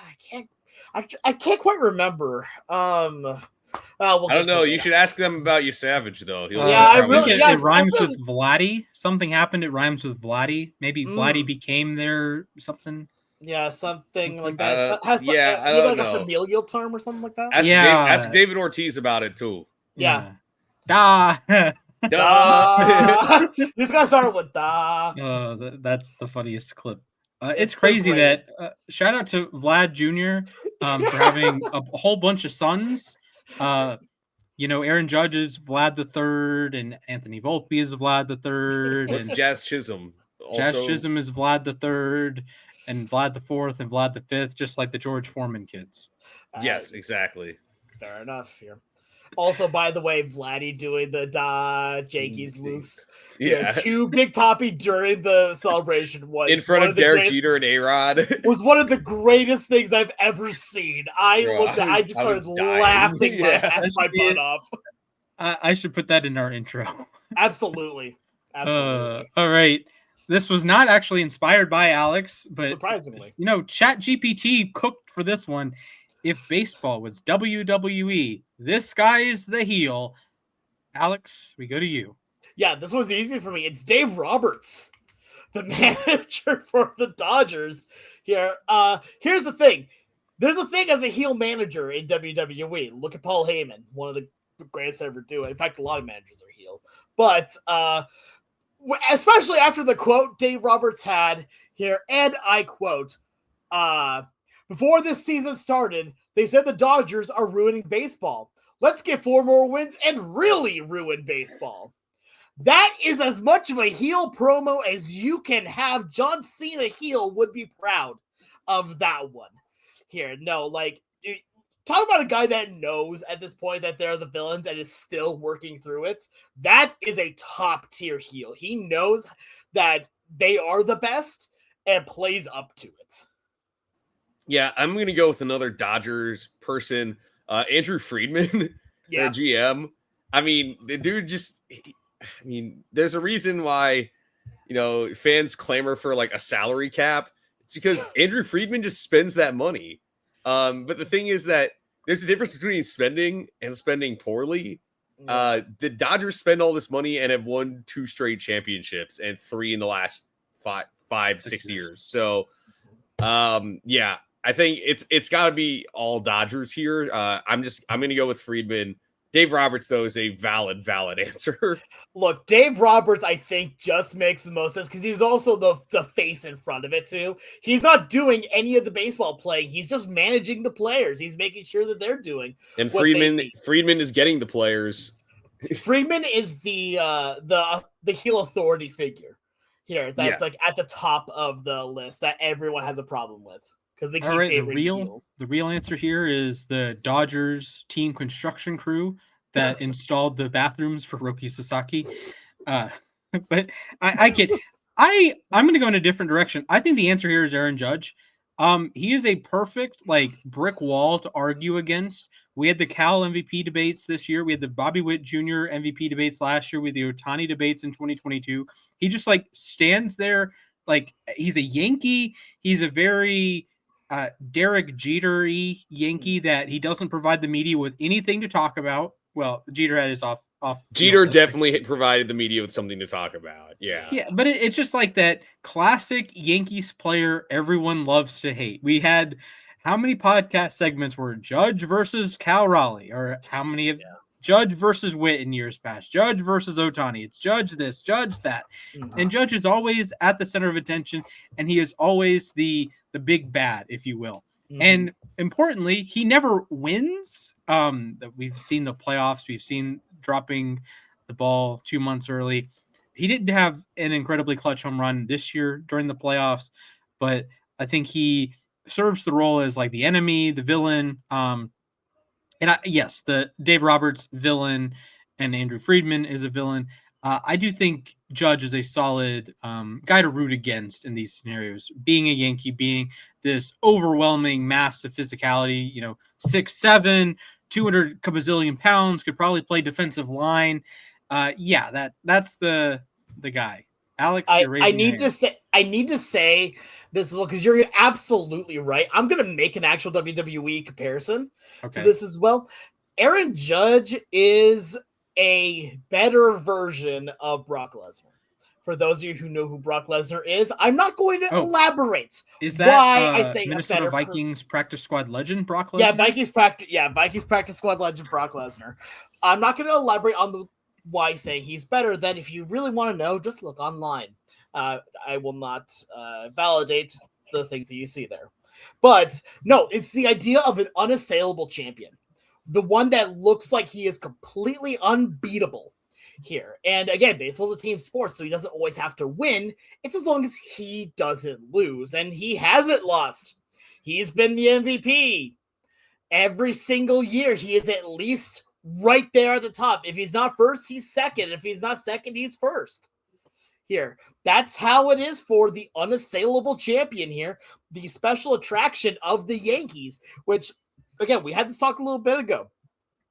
I can't quite remember. I don't know. You should ask them about Savage, though. It rhymes with Vladdy. Something happened. It rhymes with Vladdy. Maybe Vladdy became their something. Yeah, something like that. I don't know. A familial term or something like that. Ask David Ortiz about it too. Yeah. Da. Da. You just gotta start with da. That's the funniest clip. It's crazy that shout out to Vlad Jr. For having a whole bunch of sons. Aaron Judge is Vlad the Third, and Anthony Volpe is Vlad the Third. What's Jazz Chisholm? Jazz Chisholm is Vlad the Third, and Vlad the Fourth, and Vlad the Fifth, just like the George Foreman kids. Yes, exactly. Fair enough here. Also, by the way, Vladdy doing the da Yankees loose. Yeah. 2 Big Poppy during the celebration was in front of Derek Jeter and A-Rod. Was one of the greatest things I've ever seen. I just started laughing my butt off. I should put that in our intro. Absolutely. All right. This was not actually inspired by Alex, but surprisingly, ChatGPT cooked for this one. If baseball was WWE, this guy is the heel. Alex, we go to you. Yeah, this was easy for me. It's Dave Roberts, the manager for the Dodgers. Here, here's the thing. There's a thing as a heel manager in WWE. Look at Paul Heyman, one of the greatest to ever do it. In fact, a lot of managers are heel. But especially after the quote Dave Roberts had here, and I quote, before this season started, they said the Dodgers are ruining baseball. Let's get 4 more wins and really ruin baseball. That is as much of a heel promo as you can have. John Cena heel would be proud of that one. Here, no, talk about a guy that knows at this point that they're the villains and is still working through it. That is a top tier heel. He knows that they are the best and plays up to it. Yeah, I'm going to go with another Dodgers person, Andrew Friedman, their GM. I mean, the dude there's a reason why, fans clamor for like a salary cap. It's because Andrew Friedman just spends that money. But the thing is that there's a difference between spending and spending poorly. The Dodgers spend all this money and have won 2 straight championships and 3 in the last 6 years. So, I think it's got to be all Dodgers here. I'm going to go with Friedman. Dave Roberts, though, is a valid answer. Look, Dave Roberts, I think, just makes the most sense because he's also the face in front of it, too. He's not doing any of the baseball playing. He's just managing the players. He's making sure that they're doing and Friedman is getting the players. Friedman is the heel authority figure here. That's like at the top of the list that everyone has a problem with. They keep the real answer here is the Dodgers team construction crew that installed the bathrooms for Roki Sasaki. But I'm going to go in a different direction. I think the answer here is Aaron Judge. He is a perfect brick wall to argue against. We had the Cal MVP debates this year. We had the Bobby Witt Jr. MVP debates last year. We had the Ohtani debates in 2022. He just stands there he's a Yankee. He's a very Derek Jeter-y Yankee that he doesn't provide the media with anything to talk about. Well, Jeter had his off. Jeter definitely provided the media with something to talk about. Yeah. Yeah, but it's just like that classic Yankees player everyone loves to hate. We had how many podcast segments were Judge versus Cal Raleigh, or how many of Judge versus Witt in years past, Judge versus Ohtani. It's Judge this, Judge that. And Judge is always at the center of attention, and he is always the big bad, if you will. And importantly, he never wins. We've seen the playoffs. We've seen dropping the ball 2 months early. He didn't have an incredibly clutch home run this year during the playoffs, but I think he serves the role as the enemy, the villain. The Dave Roberts villain and Andrew Friedman is a villain. I do think Judge is a solid guy to root against in these scenarios. Being a Yankee, being this overwhelming mass of physicality, 6'7", 200 bazillion pounds, could probably play defensive line. That's the guy. Alex, I need to say this because you're absolutely right. I'm gonna make an actual WWE comparison to this as well. Aaron Judge is a better version of Brock Lesnar. For those of you who know who Brock Lesnar is, I'm not going to elaborate. Is that why I say Minnesota Vikings practice squad legend Brock Lesnar? Vikings practice squad legend Brock Lesnar. I'm not going to elaborate on why I say he's better. Then, if you really want to know, just look online. I will not validate the things that you see there. But no, it's the idea of an unassailable champion. The one that looks like he is completely unbeatable here. And again, baseball's a team sport, so he doesn't always have to win. It's as long as he doesn't lose. And he hasn't lost. He's been the MVP. Every single year, he is at least right there at the top. If he's not first, he's second. If he's not second, he's first. Here. That's how it is for the unassailable champion here. The special attraction of the Yankees, which, again, we had this talk a little bit ago.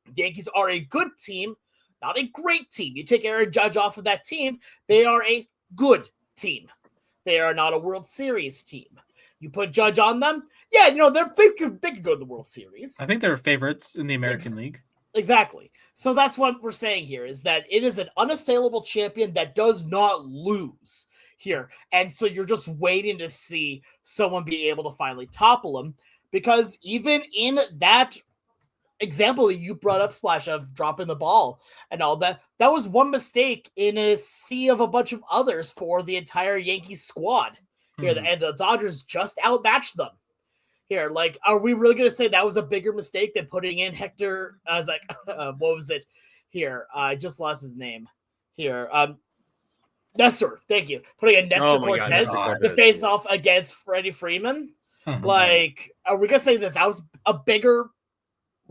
The Yankees are a good team, not a great team. You take Aaron Judge off of that team, they are a good team. They are not a World Series team. You put Judge on them, they could go to the World Series. I think they're favorites in the American League. Exactly. So that's what we're saying here, is that it is an unassailable champion that does not lose here. And so you're just waiting to see someone be able to finally topple him, because even in that example that you brought up, Splash, of dropping the ball and all that, that was one mistake in a sea of a bunch of others for the entire Yankees squad here. And the Dodgers just outmatched them. Here, are we really going to say that was a bigger mistake than putting in Hector? I was like, what was it? Here, I just lost his name. Here, Nestor. Thank you. Putting in Nestor Cortez to face off against Freddie Freeman. Are we going to say that was a bigger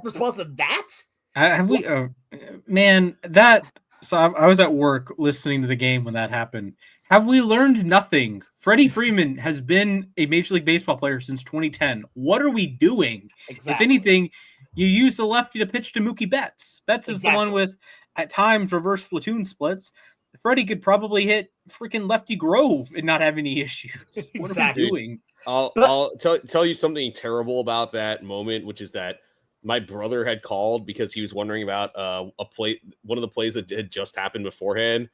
response to that? Have we, man, that. So I was at work listening to the game when that happened. Have we learned nothing? Freddie Freeman has been a Major League Baseball player since 2010. What are we doing? Exactly. If anything, you use the lefty to pitch to Mookie Betts. Betts is the one with, at times, reverse platoon splits. Freddie could probably hit freaking Lefty Grove and not have any issues. What are we doing? I'll tell you something terrible about that moment, which is that my brother had called because he was wondering about one of the plays that had just happened beforehand,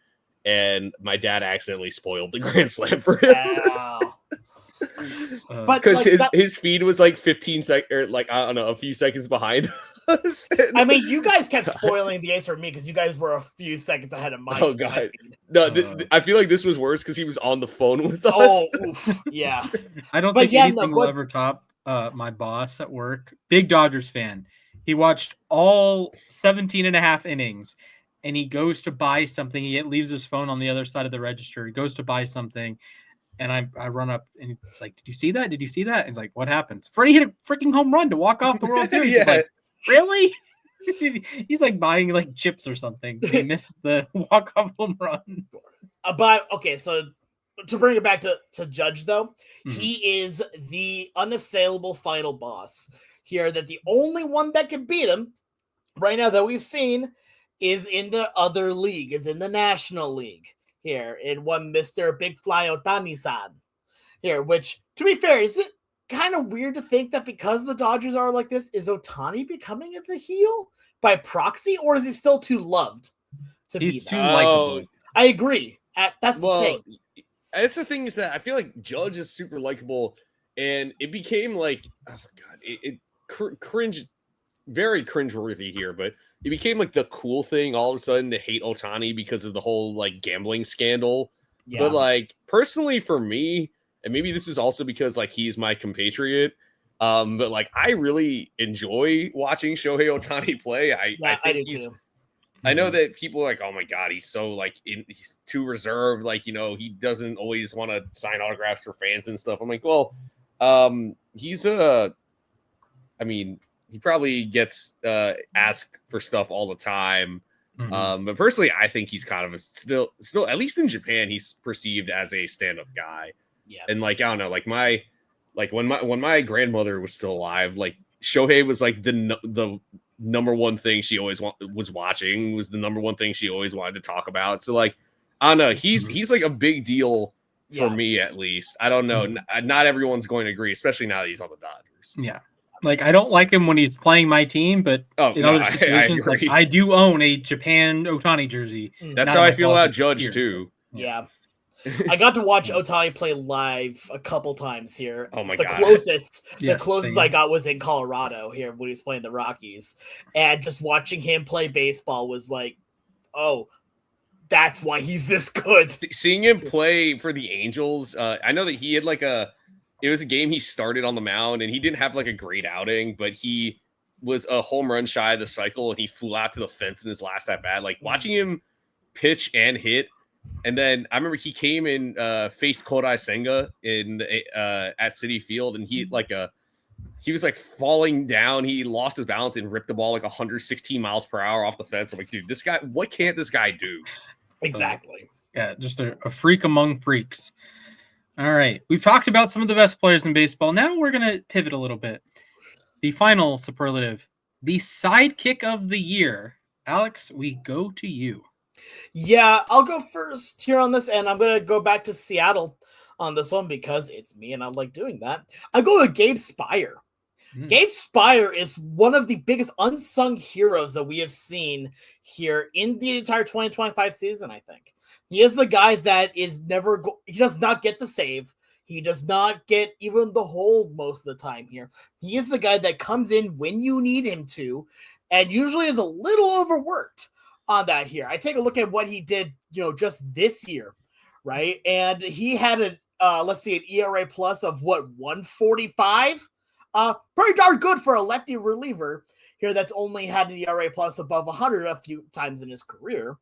and my dad accidentally spoiled the grand slam for him. Wow. But because his feed was like 15 seconds, or like, I don't know, a few seconds behind us. I mean, you guys kept spoiling the ace for me because you guys were a few seconds ahead of mine. Oh god, no! I feel like this was worse because he was on the phone with us. Oh, oof. Yeah. I don't think anything will ever top my boss at work. Big Dodgers fan. He watched all 17 and a half innings, and he goes to buy something. He leaves his phone on the other side of the register. He goes to buy something. And I run up and it's like, did you see that? Did you see that? He's like, what happened? Freddie hit a freaking home run to walk off the World Series. Yeah. He's like, really? He's like buying like chips or something. He missed the walk-off home run. But okay, so to bring it back to Judge though, he is the unassailable final boss here. That the only one that can beat him right now that we've seen is in the other league. It's in the National League. Here in one Mr. Big Fly Otani-san here, which, to be fair, is it kind of weird to think that because the Dodgers are like this, is Otani becoming the heel by proxy, or is he still too loved to be? He's too likable. I agree. That's the thing. That's the thing, is that I feel like Judge is super likable, and it became like, oh my god, cringe, very cringeworthy here, but it became like the cool thing all of a sudden to hate Otani because of the whole like gambling scandal. Yeah. But like personally for me, and maybe this is also because like he's my compatriot, but like I really enjoy watching Shohei Otani play. I think he's too. I know that people are like, oh my god, he's so like he's too reserved. Like, you know, he doesn't always want to sign autographs for fans and stuff. I'm like, well, he's he probably gets asked for stuff all the time. But personally, I think he's kind of a still, at least in Japan, he's perceived as a stand-up guy. Yeah. And like, I don't know, like when my grandmother was still alive, like Shohei was like the number one thing she always was watching, was the number one thing she always wanted to talk about. So like, I don't know, he's like a big deal for me, at least. I don't know. Not everyone's going to agree, especially now that he's on the Dodgers. Yeah. Like, I don't like him when he's playing my team, but in other situations, like, I do own a Japan Otani jersey. That's how I feel about Judge here, too. Yeah. I got to watch Otani play live a couple times here. Oh my god. The closest I got was in Colorado here when he was playing the Rockies. And just watching him play baseball was like, oh, that's why he's this good. Seeing him play for the Angels, I know that he had like it was a game he started on the mound, and he didn't have like a great outing, but he was a home run shy of the cycle, and he flew out to the fence in his last at bat. Like watching him pitch and hit, and then I remember he came in, faced Kodai Senga in at Citi Field, and he was like falling down. He lost his balance and ripped the ball like 116 miles per hour off the fence. I'm like, dude, this guy, what can't this guy do? Exactly. Yeah, just a freak among freaks. All right. We've talked about some of the best players in baseball. Now we're going to pivot a little bit. The final superlative, the sidekick of the year. Alex, we go to you. Yeah, I'll go first here on this, and I'm going to go back to Seattle on this one because it's me and I like doing that. I go with Gabe Spire. Gabe Spire is one of the biggest unsung heroes that we have seen here in the entire 2025 season, I think. He is the guy that is he does not get the save. He does not get even the hold most of the time here. He is the guy that comes in when you need him to, and usually is a little overworked on that here. I take a look at what he did, just this year, right? And he had an ERA plus of 145? Pretty darn good for a lefty reliever here that's only had an ERA plus above 100 a few times in his career.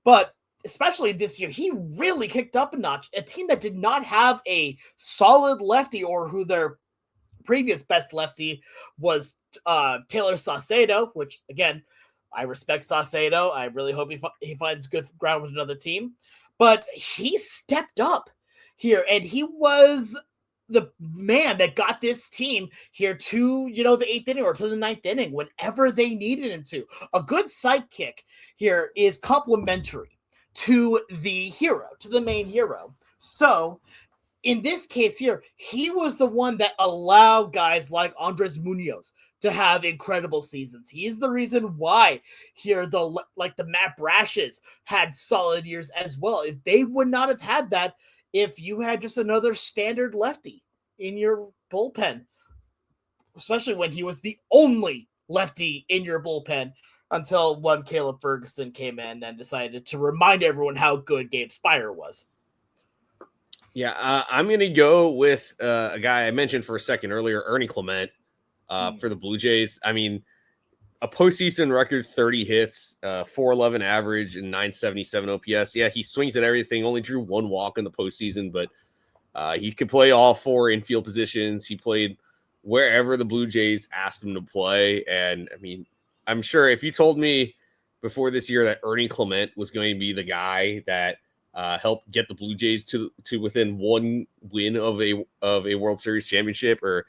But especially this year, he really kicked up a notch. A team that did not have a solid lefty, or who their previous best lefty was Taylor Saucedo, which again, I respect Saucedo. I really hope he finds good ground with another team. But he stepped up here, and he was the man that got this team here to, the 8th inning or to the 9th inning whenever they needed him to. A good sidekick here is complementary to the hero, to the main hero. So in this case here, he was the one that allowed guys like Andres Munoz to have incredible seasons. He is the reason why here the Matt Brashes had solid years as well. If they would not have had that if you had just another standard lefty in your bullpen, especially when he was the only lefty in your bullpen until one Caleb Ferguson came in and decided to remind everyone how good Gabe Spire was. Yeah, I'm going to go with a guy I mentioned for a second earlier, Ernie Clement, for the Blue Jays. I mean, a postseason record, 30 hits, 411 average, and 977 OPS. Yeah, he swings at everything, only drew one walk in the postseason, but he could play all 4 infield positions. He played wherever the Blue Jays asked him to play. And, I mean, I'm sure if you told me before this year that Ernie Clement was going to be the guy that helped get the Blue Jays to within one win of a World Series championship, or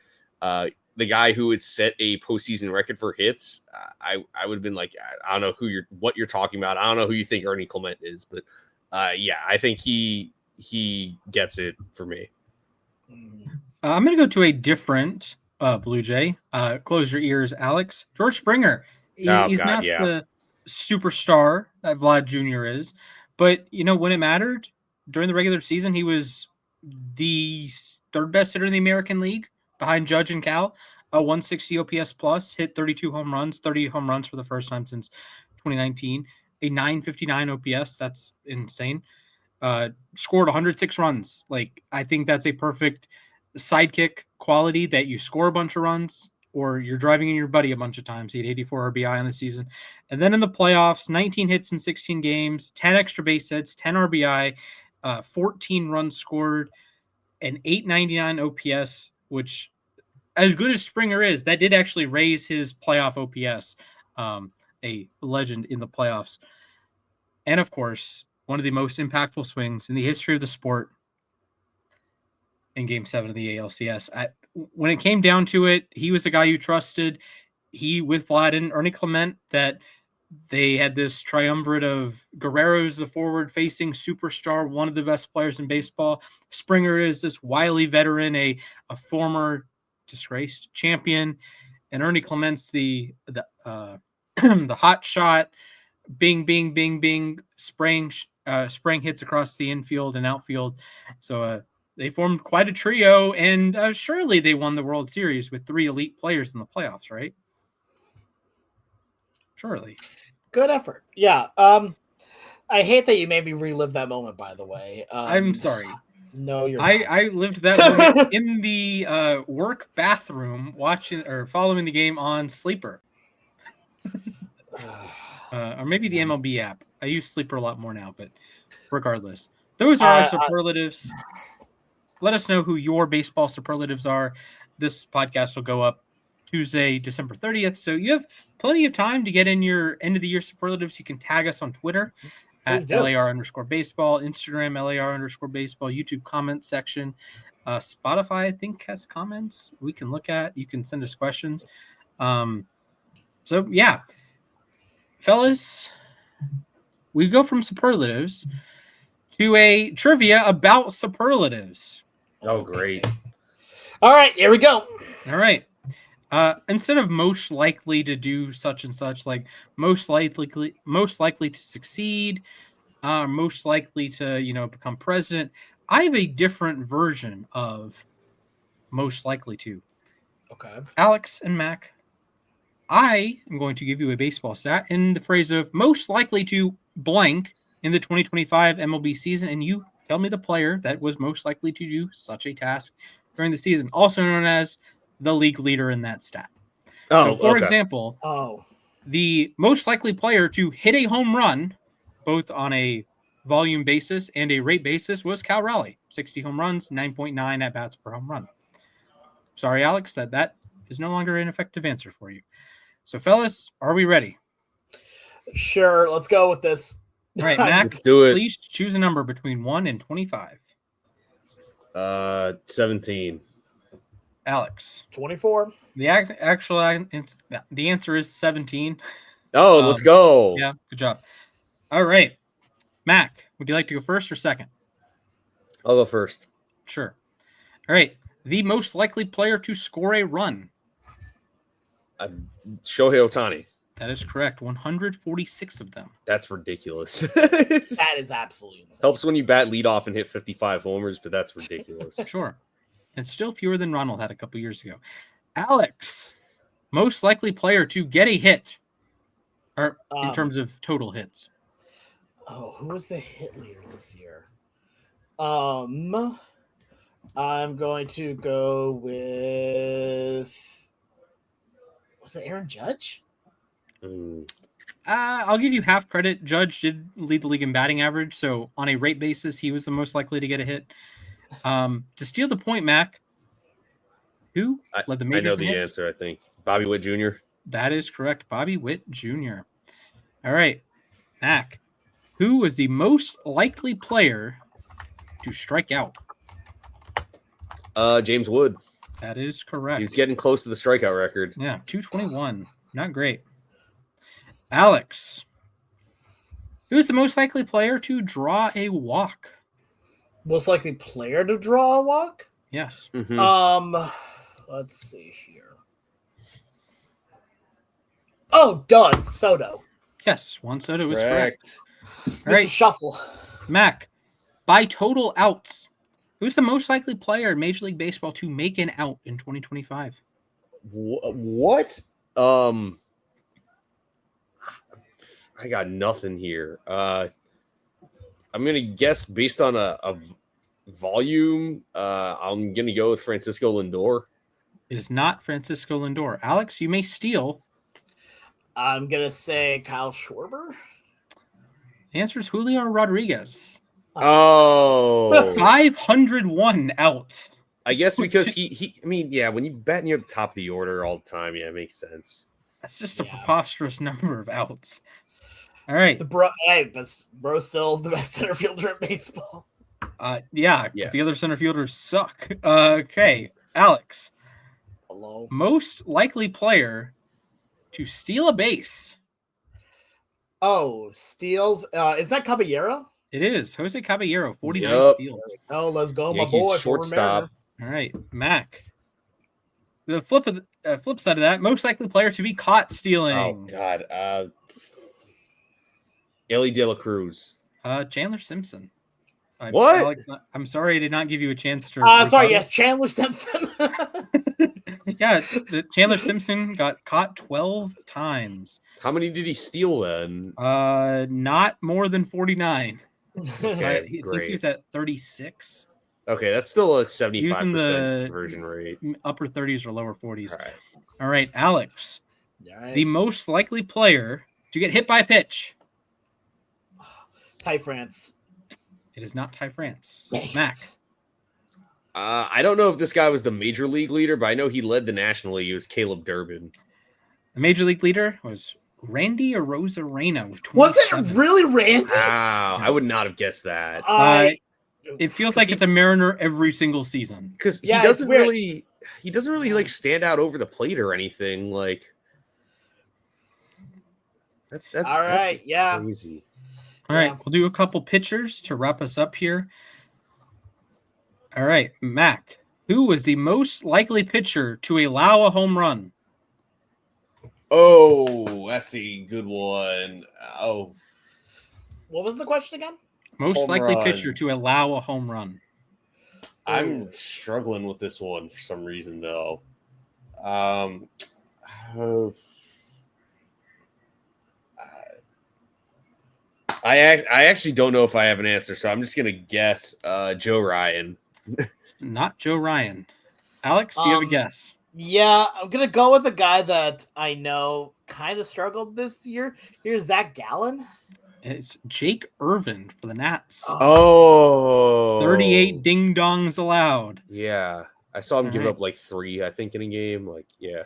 the guy who would set a postseason record for hits, I would have been like, I don't know what you're talking about. I don't know who you think Ernie Clement is, but yeah, I think he gets it for me. I'm going to go to a different Blue Jay. Close your ears, Alex. George Springer. He's not the superstar that Vlad Jr. is, but when it mattered during the regular season, he was the 3rd best hitter in the American League, behind Judge and Cal. A 160 OPS plus, hit 30 home runs for the first time since 2019. A 959 OPS, that's insane. Scored 106 runs. I think that's a perfect sidekick quality, that you score a bunch of runs or you're driving in your buddy a bunch of times. He had 84 RBI on the season. And then in the playoffs, 19 hits in 16 games, 10 extra base hits, 10 RBI, 14 runs scored, and 899 OPS, which, as good as Springer is, that did actually raise his playoff OPS, a legend in the playoffs. And of course, one of the most impactful swings in the history of the sport in Game 7 of the ALCS. When it came down to it, he was the guy you trusted. He, with Vlad and Ernie Clement, that they had this triumvirate of Guerrero's the forward-facing superstar, one of the best players in baseball. Springer is this wily veteran, a former disgraced champion, and Ernie Clement's the the hot shot, bing, bing, bing, bing, spraying hits across the infield and outfield. So they formed quite a trio, and surely they won the World Series with 3 elite players in the playoffs, right? Surely. Good effort. Yeah. I hate that you made me relive that moment, by the way. I'm sorry. No, you're I lived that moment in the work bathroom watching or following the game on Sleeper. Or maybe the MLB app. I use Sleeper a lot more now, but regardless. Those are our superlatives. Let us know who your baseball superlatives are. This podcast will go up Tuesday, December 30th. So you have plenty of time to get in your end of the year superlatives. You can tag us on Twitter at LAR_baseball, Instagram LAR_baseball, YouTube comment section. Spotify, I think, has comments we can look at. You can send us questions. So yeah, fellas, we go from superlatives to a trivia about superlaties. Oh, great. All right, here we go. All right. Instead of most likely to do such and such, like most likely to succeed, most likely to, become president, I have a different version of most likely to. Okay. Alex and Mac, I am going to give you a baseball stat in the phrase of most likely to blank in the 2025 MLB season, and you tell me the player that was most likely to do such a task during the season, also known as the league leader in that stat. So, for example, the most likely player to hit a home run, both on a volume basis and a rate basis, was Cal Raleigh. 60 home runs, 9.9 at-bats per home run. sorry, Alex, that is no longer an effective answer for you. So, fellas, are we ready? Sure, let's go with this. All right, Mac, Let's do it. please choose a number between 1 and 25. 17. Alex. 24. The answer is 17. Oh, let's go. Yeah, good job. All right. Mac, would you like to go first or second? I'll go first. Sure. All right. The most likely player to score a run. Shohei Ohtani. That is correct. 146 of them. That's ridiculous. That is absolutely insane. Helps when you bat leadoff and hit 55 homers, but that's ridiculous. Sure. And still fewer than Ronald had a couple years ago. Alex, most likely player to get a hit, or in terms of total hits. Oh, who was the hit leader this year? I'm going to go with, was it Aaron Judge? I'll give you half credit. Judge did lead the league in batting average, so on a rate basis, he was the most likely to get a hit. To steal the point, Mac, who led the majors? I know the answer, I think. Bobby Witt Jr. That is correct. Bobby Witt Jr. All right. Mac, who was the most likely player to strike out? James Wood. That is correct. He's getting close to the strikeout record. Yeah, 221. Not great. Alex, who is the most likely player to draw a walk? Most likely player to draw a walk? Yes. Mm-hmm. Let's see here. Oh, done. Soto. Yes, Juan Soto is correct. All Mr. right, Shuffle. Mac, by total outs, who's the most likely player in Major League Baseball to make an out in 2025? What? I got nothing here. I'm gonna guess based on a volume. I'm gonna go with Francisco Lindor. It is not Francisco Lindor. Alex, you may steal. I'm going to say Kyle Schwarber. The answer is Julio Rodriguez. Oh, 501 outs. I guess because he. I mean, yeah, when you bat near the top of the order all the time, yeah, it makes sense. That's just a preposterous number of outs. All right. Bro's still the best center fielder in baseball. Yeah, because the other center fielders suck. Okay, Alex. Hello. Most likely player to steal a base. Oh, steals. Is that Caballero? It is Jose Caballero, 49 steals. Oh, let's go, Yankees my boy. shortstop. All right, Mac. The flip side of that, most likely player to be caught stealing. Oh God, Ellie De La Cruz. Chandler Simpson. What? Alex, I'm sorry I did not give you a chance to. Sorry, yes, Chandler Simpson. Yeah, Chandler Simpson got caught 12 times. How many did he steal then? Not more than 49. Okay, I think great. he was at 36. Okay, that's still a 75% Using the conversion rate. Upper 30s or lower 40s. All All right, Alex. Right. The most likely player to get hit by a pitch. Ty France. It is not Ty France. Dang it. Mac. I don't know if this guy was the major league leader, but I know he led the National League. It was Caleb Durbin. The major league leader was Randy Arozarena with 27. Was it really Randy? Wow, I would not have guessed that. It feels like it's a Mariner every single season. Because he Yeah, doesn't it's weird. really like stand out over the plate or anything. Like that's All right, that's yeah. crazy. All right, Yeah. we'll do a couple pitchers to wrap us up here. All right, Mac, who was the most likely pitcher to allow a home run? Oh, that's a good one. Oh, What was the question again? Most Home likely run. pitcher to allow a home run. I'm struggling with this one for some reason though. I actually don't know if I have an answer, so I'm just gonna guess Joe Ryan. It's not Joe Ryan. Alex, do you have a guess? Yeah, I'm gonna go with a guy that I know kind of struggled this year. Here's Zach Gallen. It's Jake Irvin for the Nats. Oh, 38 ding dongs allowed. Yeah. I saw him All give right. up like 3, I think, in a game. Like, yeah.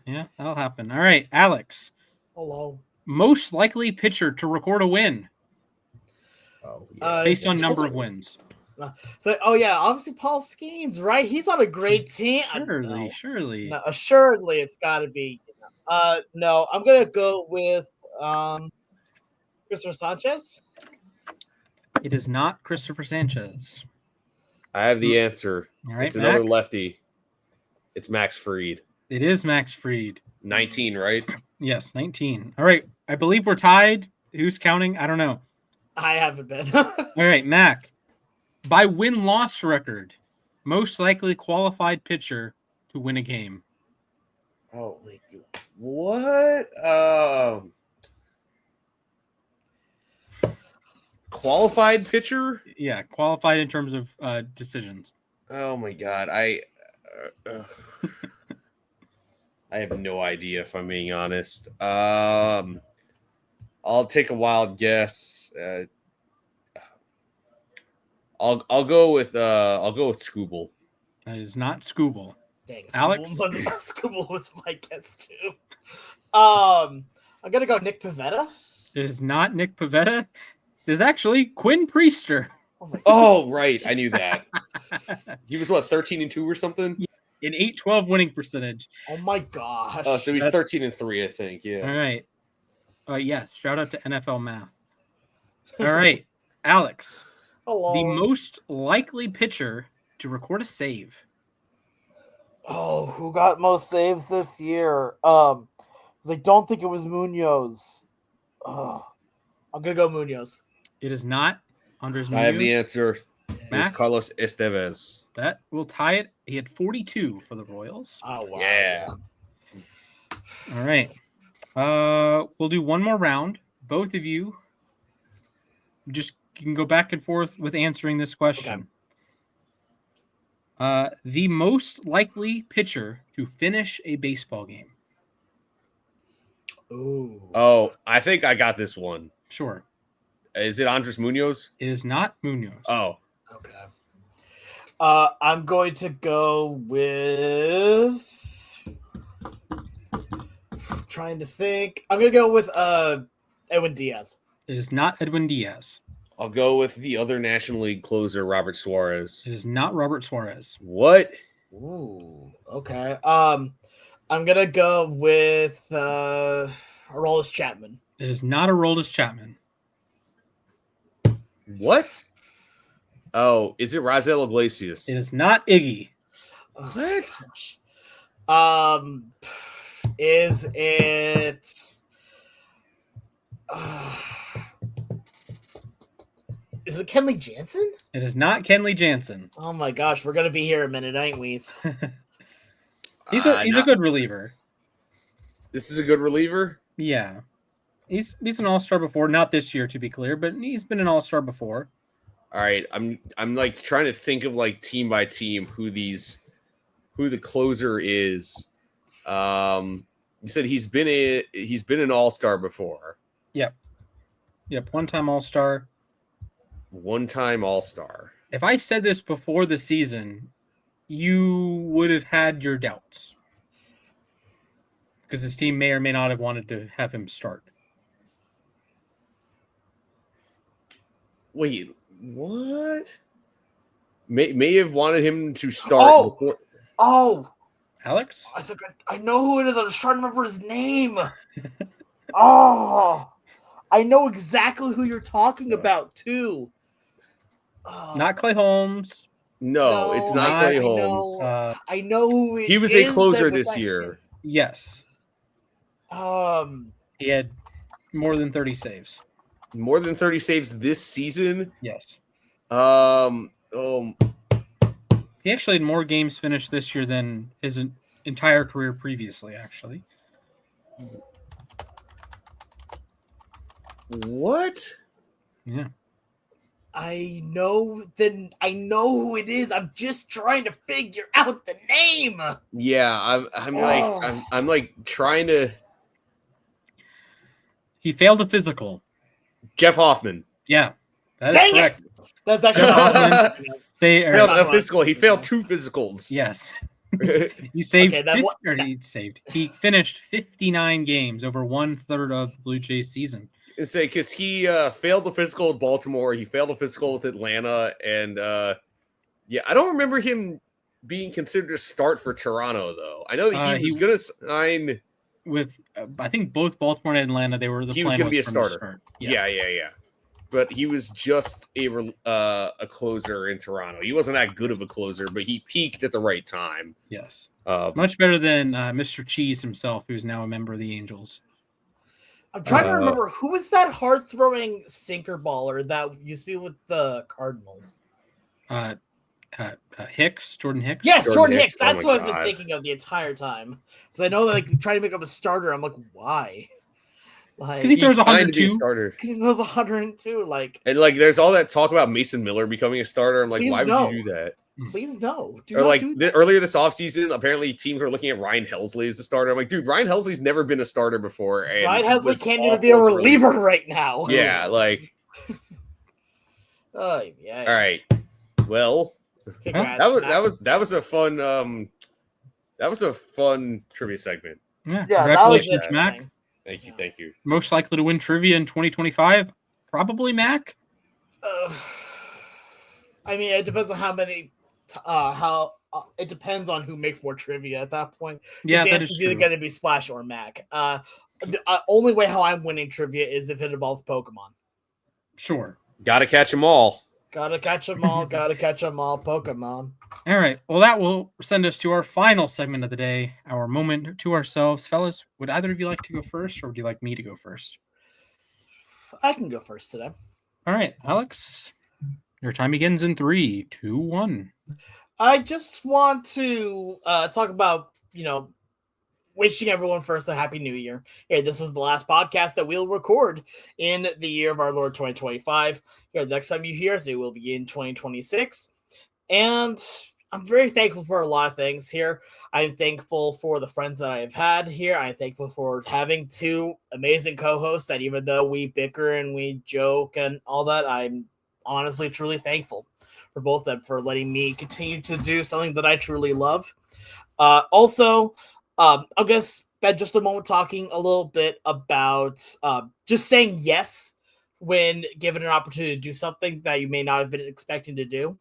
Yeah, that'll happen. All right, Alex. Hello. Most likely pitcher to record a win Oh, based on It's number of totally- wins. So, obviously Paul Skeens, right? He's on a great team. Surely. No, assuredly, it's got to be. No, I'm gonna go with Christopher Sanchez. It is not Christopher Sanchez. I have the answer. All right, It's another Mac? lefty. It's Max Fried. It is Max Fried. 19, right? Yes, 19. All right, I believe we're tied. Who's counting? I don't know. I haven't been. All right, Mac. By win-loss record, most likely qualified pitcher to win a game. Oh, wait. What? Qualified pitcher? Yeah, qualified in terms of decisions. Oh my god, I have no idea if I'm being honest. I'll take a wild guess. I'll go with Scooble. That is not Scooble. Dang, Alex? Scooble was my guess too. I'm gonna go Nick Pivetta. It is not Nick Pivetta. It is actually Quinn Priester. Oh my god. Oh, right, I knew that. He was what, 13-2 or something? An 812 winning percentage. Oh my gosh. Oh, so he's That's- 13-3, I think. All Yeah. right. Yeah, shout out to NFL math. All right, Alex. Hello. The most likely pitcher to record a save. Oh, who got most saves this year? 'Cause I don't think it was Munoz. Oh, I'm gonna go Munoz. It is not Andres I have the Munoz. answer. It's Mac? Carlos Estevez. That will tie it. He had 42 for the Royals. Oh wow. Yeah. All right. We'll do one more round. Both of you just can go back and forth with answering this question. The most likely pitcher to finish a baseball game. Ooh. Oh, I think I got this one. Sure. Is it Andres Munoz? It is not Munoz. Oh, Okay. I'm going to go with. Trying to think. I'm gonna go with Edwin Diaz. It is not Edwin Diaz. I'll go with the other National League closer, Robert Suarez. It is not Robert Suarez. What? Ooh. Okay. I'm gonna go with Aroldis Chapman. It is not Aroldis Chapman. What? Oh, is it Razel Iglesias? It is not Iggy. What? Is it? Is it Kenley Jansen? It is not Kenley Jansen. Oh my gosh, we're gonna be here a minute, ain't we? He's a good reliever. This is a good reliever. Yeah. He's an all-star before, not this year to be clear, but he's been an all-star before. All right, I'm like trying to think of like team by team who the closer is. You said he's been an all-star before. Yep, one-time all-star. One-time all-star. If I said this before the season, you would have had your doubts. Because his team may or may not have wanted to have him start. Wait, what? May have wanted him to start before. Oh, Alex? I think I know who it is. I was trying to remember his name. Oh, I know exactly who you're talking about too. Not Clay Holmes. No, it's not not- Clay I know. Holmes. I know who it He was is a closer that was this like- year. Yes. He had more than 30 saves. More than 30 saves this season. Yes. He actually had more games finished this year than his entire career previously, actually. What? Yeah. I know who it is. I'm just trying to figure out the name. Yeah, I'm like trying to. He failed a physical. Jeff Hoffman. Yeah. That is Dang it! correct. That's Jeff actually Hoffman Failed a physical. He failed 2 physicals. Yes. He saved. Okay, He finished 59 games, over 1/3 of the Blue Jays season. Say because he failed the physical with Baltimore, he failed the physical with Atlanta, and yeah, I don't remember him being considered to start for Toronto though. I know that he was going to sign with. I think both Baltimore and Atlanta. He was going to be a starter. Start. Yeah. But he was just a closer in Toronto. He wasn't that good of a closer, but he peaked at the right time. Yes, much better than Mr. Cheese himself, who's now a member of the Angels. I'm trying to remember who was that hard throwing sinker baller that used to be with the Cardinals. Hicks, Jordan Hicks. Yes, Jordan Hicks. That's what I've been thinking of the entire time. Because I know that trying to make him a starter, I'm like, why? Because he throws 102. Because he throws 102. And there's all that talk about Mason Miller becoming a starter. I'm like, why would you do that? Please no. Earlier this offseason, apparently teams were looking at Ryan Helsley as the starter. I'm like, dude, Ryan Helsley's never been a starter before. And Ryan Helsley can't even be a reliever right now. Yeah, oh yeah. All right. Well, congrats, that was a fun trivia segment. Yeah, congratulations, Mac. Thank you. Most likely to win trivia in 2025, probably Mac. I mean, it depends on how many. It depends on who makes more trivia at that point. Yeah, that is either going to be Splash or Mac. The only way how I'm winning trivia is if it involves Pokemon. Sure. Gotta catch them all. Gotta catch them all. Pokemon. All right. Well, that will send us to our final segment of the day, our moment to ourselves. Fellas, would either of you like to go first, or would you like me to go first? I can go first today. All right, Alex. Your time begins in 3, 2, 1. I just want to talk about, wishing everyone first a happy new year. Here, this is the last podcast that we'll record in the year of our Lord 2025. Here, the next time you hear us, it will be in 2026. And I'm very thankful for a lot of things here. I'm thankful for the friends that I've had here. I'm thankful for having 2 amazing co-hosts that even though we bicker and we joke and all that, I'm honestly truly thankful for both of them for letting me continue to do something that I truly love. Also, I guess spend just a moment talking a little bit about just saying yes when given an opportunity to do something that you may not have been expecting to do.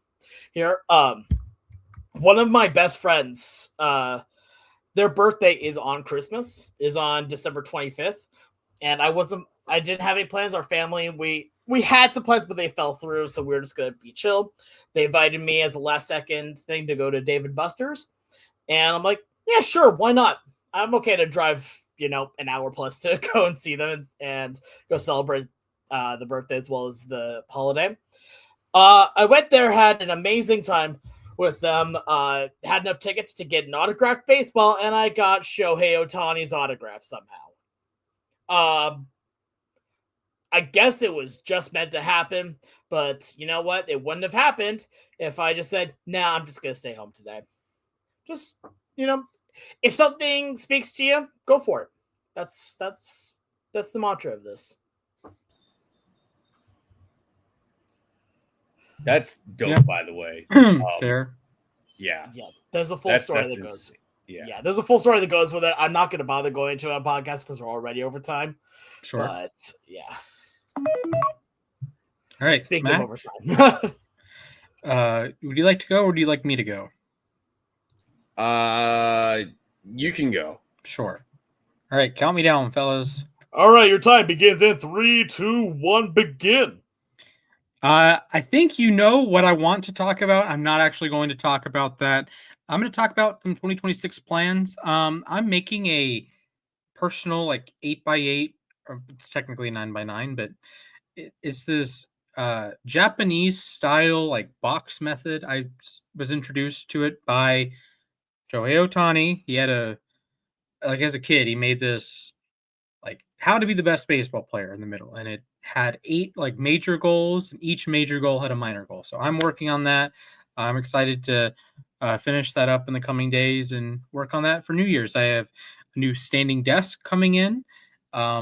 Here, one of my best friends, their birthday is on Christmas, is on December 25th, and I didn't have any plans. Our family, we had some plans, but they fell through, so we were just gonna be chill. They invited me as a last second thing to go to Dave & Buster's, and I'm like, yeah, sure, why not? I'm okay to drive, an hour plus to go and see them and go celebrate the birthday as well as the holiday. I went there, had an amazing time with them, had enough tickets to get an autographed baseball, and I got Shohei Ohtani's autograph somehow. I guess it was just meant to happen, but you know what? It wouldn't have happened if I just said, nah, I'm just going to stay home today. Just, if something speaks to you, go for it. That's the mantra of this. That's dope, by the way. Fair. Yeah. Yeah. There's a full story that goes. Yeah. There's a full story that goes with it. I'm not going to bother going into it on podcast because we're already over time. Sure. But yeah. All right. Speaking Mac, of overtime. would you like to go, or do you like me to go? You can go. Sure. All right. Count me down, fellas. All right. Your time begins in 3, 2, 1, begin. I think you know what I want to talk about. I'm not actually going to talk about that. I'm going to talk about some 2026 plans. I'm making a personal 8x8, or it's technically 9x9, but it's this Japanese style box method. I was introduced to it by Shohei Ohtani. He had as a kid, he made this how to be the best baseball player in the middle, and it had 8 major goals, and each major goal had a minor goal. So I'm working on that. I'm excited to finish that up in the coming days and work on that for New Year's. I have a new standing desk coming in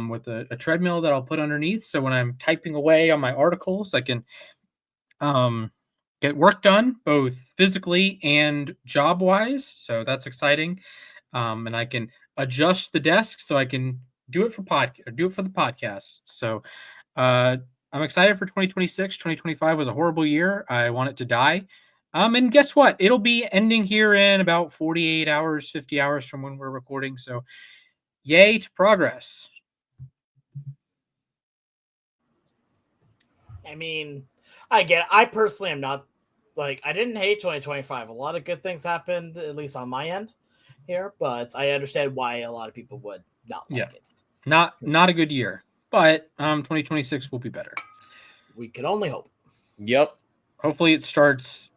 with a treadmill that I'll put underneath. So when I'm typing away on my articles, I can get get work done, both physically and job wise. So that's exciting. And I can adjust the desk so I can do it for the podcast. So I'm excited for 2026. 2025 was a horrible year. I want it to die. And guess what? It'll be ending here in about 48 hours, 50 hours from when we're recording. So yay to progress. I mean, I personally am not like, I didn't hate 2025. A lot of good things happened, at least on my end here, but I understand why a lot of people would not like it. Not a good year, but 2026 will be better. We can only hope. Yep. Hopefully it starts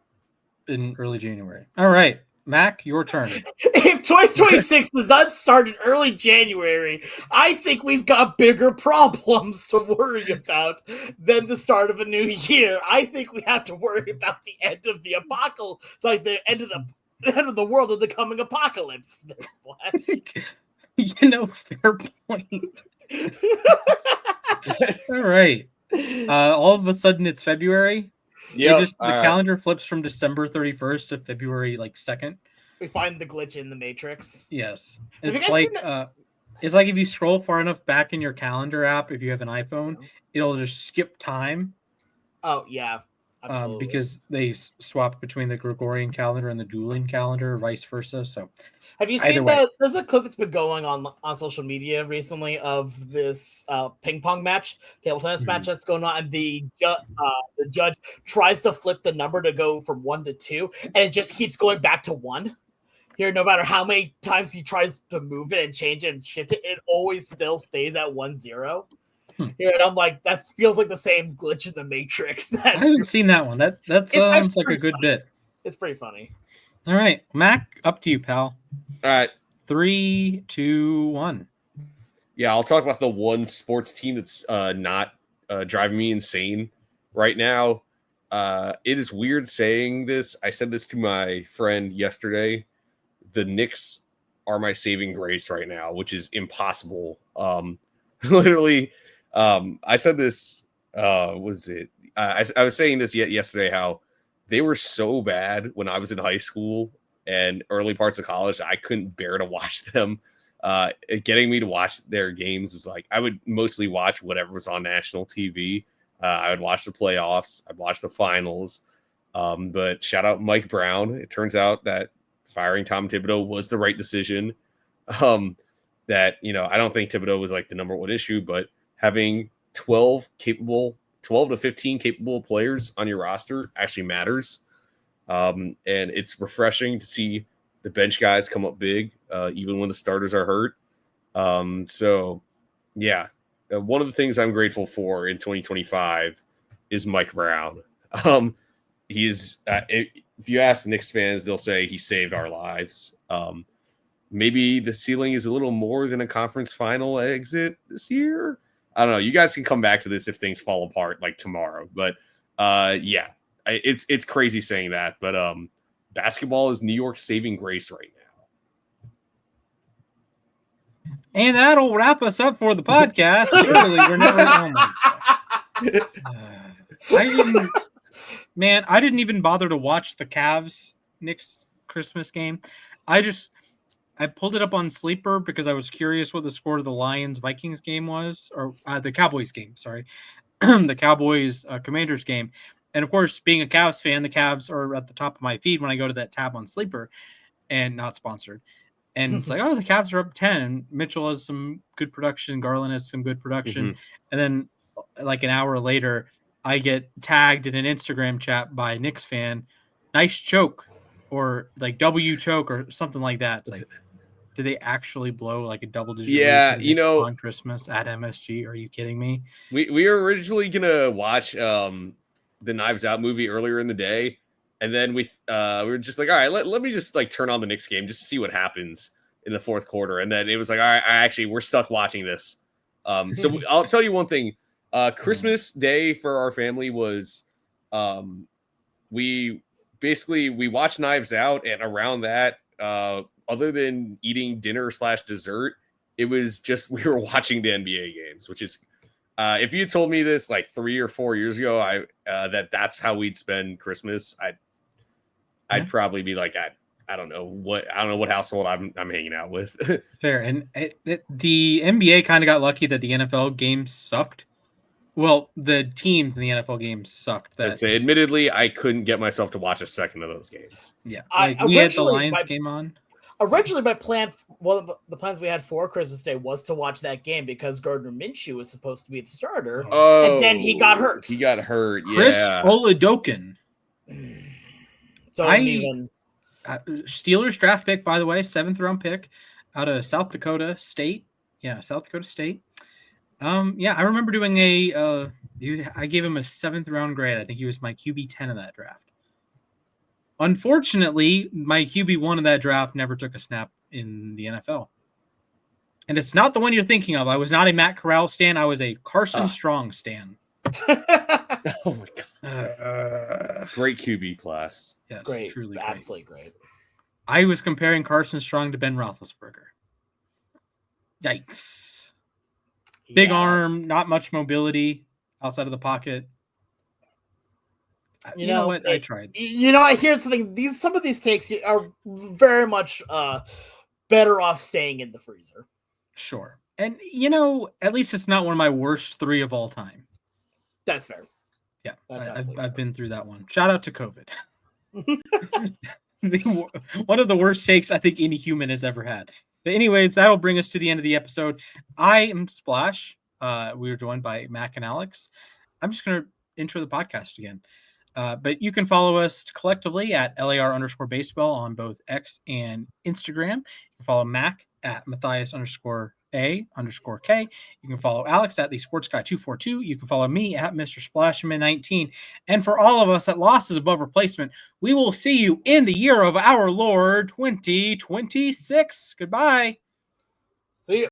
in early January. All right, Mac, your turn. If 2026 does not start in early January, I think we've got bigger problems to worry about than the start of a new year. I think we have to worry about the end of the apocalypse. It's like the end of the world of the coming apocalypse. Fair point. All right. All of a sudden it's February. Yeah. The calendar flips from December 31st to February 2nd. We find the glitch in the Matrix. Yes. It's like if you scroll far enough back in your calendar app, if you have an iPhone, it'll just skip time. Oh, yeah. Absolutely. Because they swapped between the Gregorian calendar and the Julian calendar, vice versa. So, have you seen that? There's a clip that's been going on social media recently of this ping pong match, table tennis match that's going on, and the judge tries to flip the number to go from 1 to 2, and it just keeps going back to 1. Here, no matter how many times he tries to move it and change it and shift it, it always still stays at 1-0. Here, and I'm like, that feels like the same glitch in the Matrix. I haven't seen that one. That sounds like a good bit. It's pretty funny. All right, Mac, up to you, pal. All right. 3, 2, 1. Yeah, I'll talk about the one sports team that's not driving me insane right now. It is weird saying this. I said this to my friend yesterday. The Knicks are my saving grace right now, which is impossible. Literally, I said this. I was saying this yesterday, how they were so bad when I was in high school and early parts of college. I couldn't bear to watch them. Getting me to watch their games was like, I would mostly watch whatever was on national TV. I would watch the playoffs. I'd watch the finals. But shout out Mike Brown. It turns out that firing Tom Thibodeau was the right decision. I don't think Thibodeau was like the number one issue, but having 12 to 15 capable players on your roster actually matters. And it's refreshing to see the bench guys come up big, even when the starters are hurt. One of the things I'm grateful for in 2025 is Mike Brown. If you ask Knicks fans, they'll say he saved our lives. Maybe the ceiling is a little more than a conference final exit this year. I don't know. You guys can come back to this if things fall apart like tomorrow. But it's crazy saying that. But basketball is New York's saving grace right now. And that'll wrap us up for the podcast. Surely we're never. I didn't even bother to watch the Cavs Knicks Christmas game. I pulled it up on Sleeper because I was curious what the score of the Lions-Vikings game was, or the Cowboys game, sorry. The Cowboys-Commanders game. And, of course, being a Cavs fan, the Cavs are at the top of my feed when I go to that tab on Sleeper, and not sponsored. And it's like, the Cavs are up 10. And Mitchell has some good production. Garland has some good production. Mm-hmm. And then, like an hour later, I get tagged in an Instagram chat by a Knicks fan. Nice choke, or like W choke, or something like that. It's like, did they actually blow like a double-digit lead on Christmas at MSG? Are you kidding me? We were originally gonna watch the Knives Out movie earlier in the day, and then we were just like, all right, let me just like turn on the Knicks game just to see what happens in the fourth quarter, and then it was like, all right, we're stuck watching this. So I'll tell you one thing. Christmas Day for our family was we watched Knives Out, and around that, other than eating dinner / dessert, it was just we were watching the NBA games, which is If you told me this like 3 or 4 years ago, that's how we'd spend Christmas, I'd probably be like, I don't know what household I'm hanging out with. Fair. And the NBA kind of got lucky that the NFL games sucked. Well, the teams in the NFL games sucked. Admittedly, I couldn't get myself to watch a second of those games. Yeah, we had the Lions game on. Originally, my plan, the plans we had for Christmas Day was to watch that game because Gardner Minshew was supposed to be the starter, and then he got hurt. Chris Oladokun. Even. Steelers draft pick, by the way, 7th round pick out of South Dakota State. Yeah, South Dakota State. I remember doing I gave him a 7th round grade. I think he was my QB 10 of that draft. Unfortunately, my QB 1 of that draft never took a snap in the NFL. And it's not the one you're thinking of. I was not a Matt Corral stan. I was a Carson Strong stan. Oh my god! Great QB class. Yes, great, truly great. Absolutely great. I was comparing Carson Strong to Ben Roethlisberger. Yikes! Big arm, not much mobility outside of the pocket. You know what? I tried. Here's the thing. Some of these takes are very much better off staying in the freezer. Sure. And, at least it's not one of my worst 3 of all time. That's fair. Yeah, I've been through that one. Shout out to COVID. One of the worst takes I think any human has ever had. But anyways, that'll bring us to the end of the episode. I am Splash. We were joined by Mac and Alex. I'm just going to intro the podcast again. But you can follow us collectively at LAR_baseball on both X and Instagram. You can follow Mac at Mathias_A_K. You can follow Alex at the Sports Guy 242. You can follow me at Mr. Splashman 19. And for all of us at Losses Above Replacement, we will see you in the year of our Lord 2026. Goodbye. See you.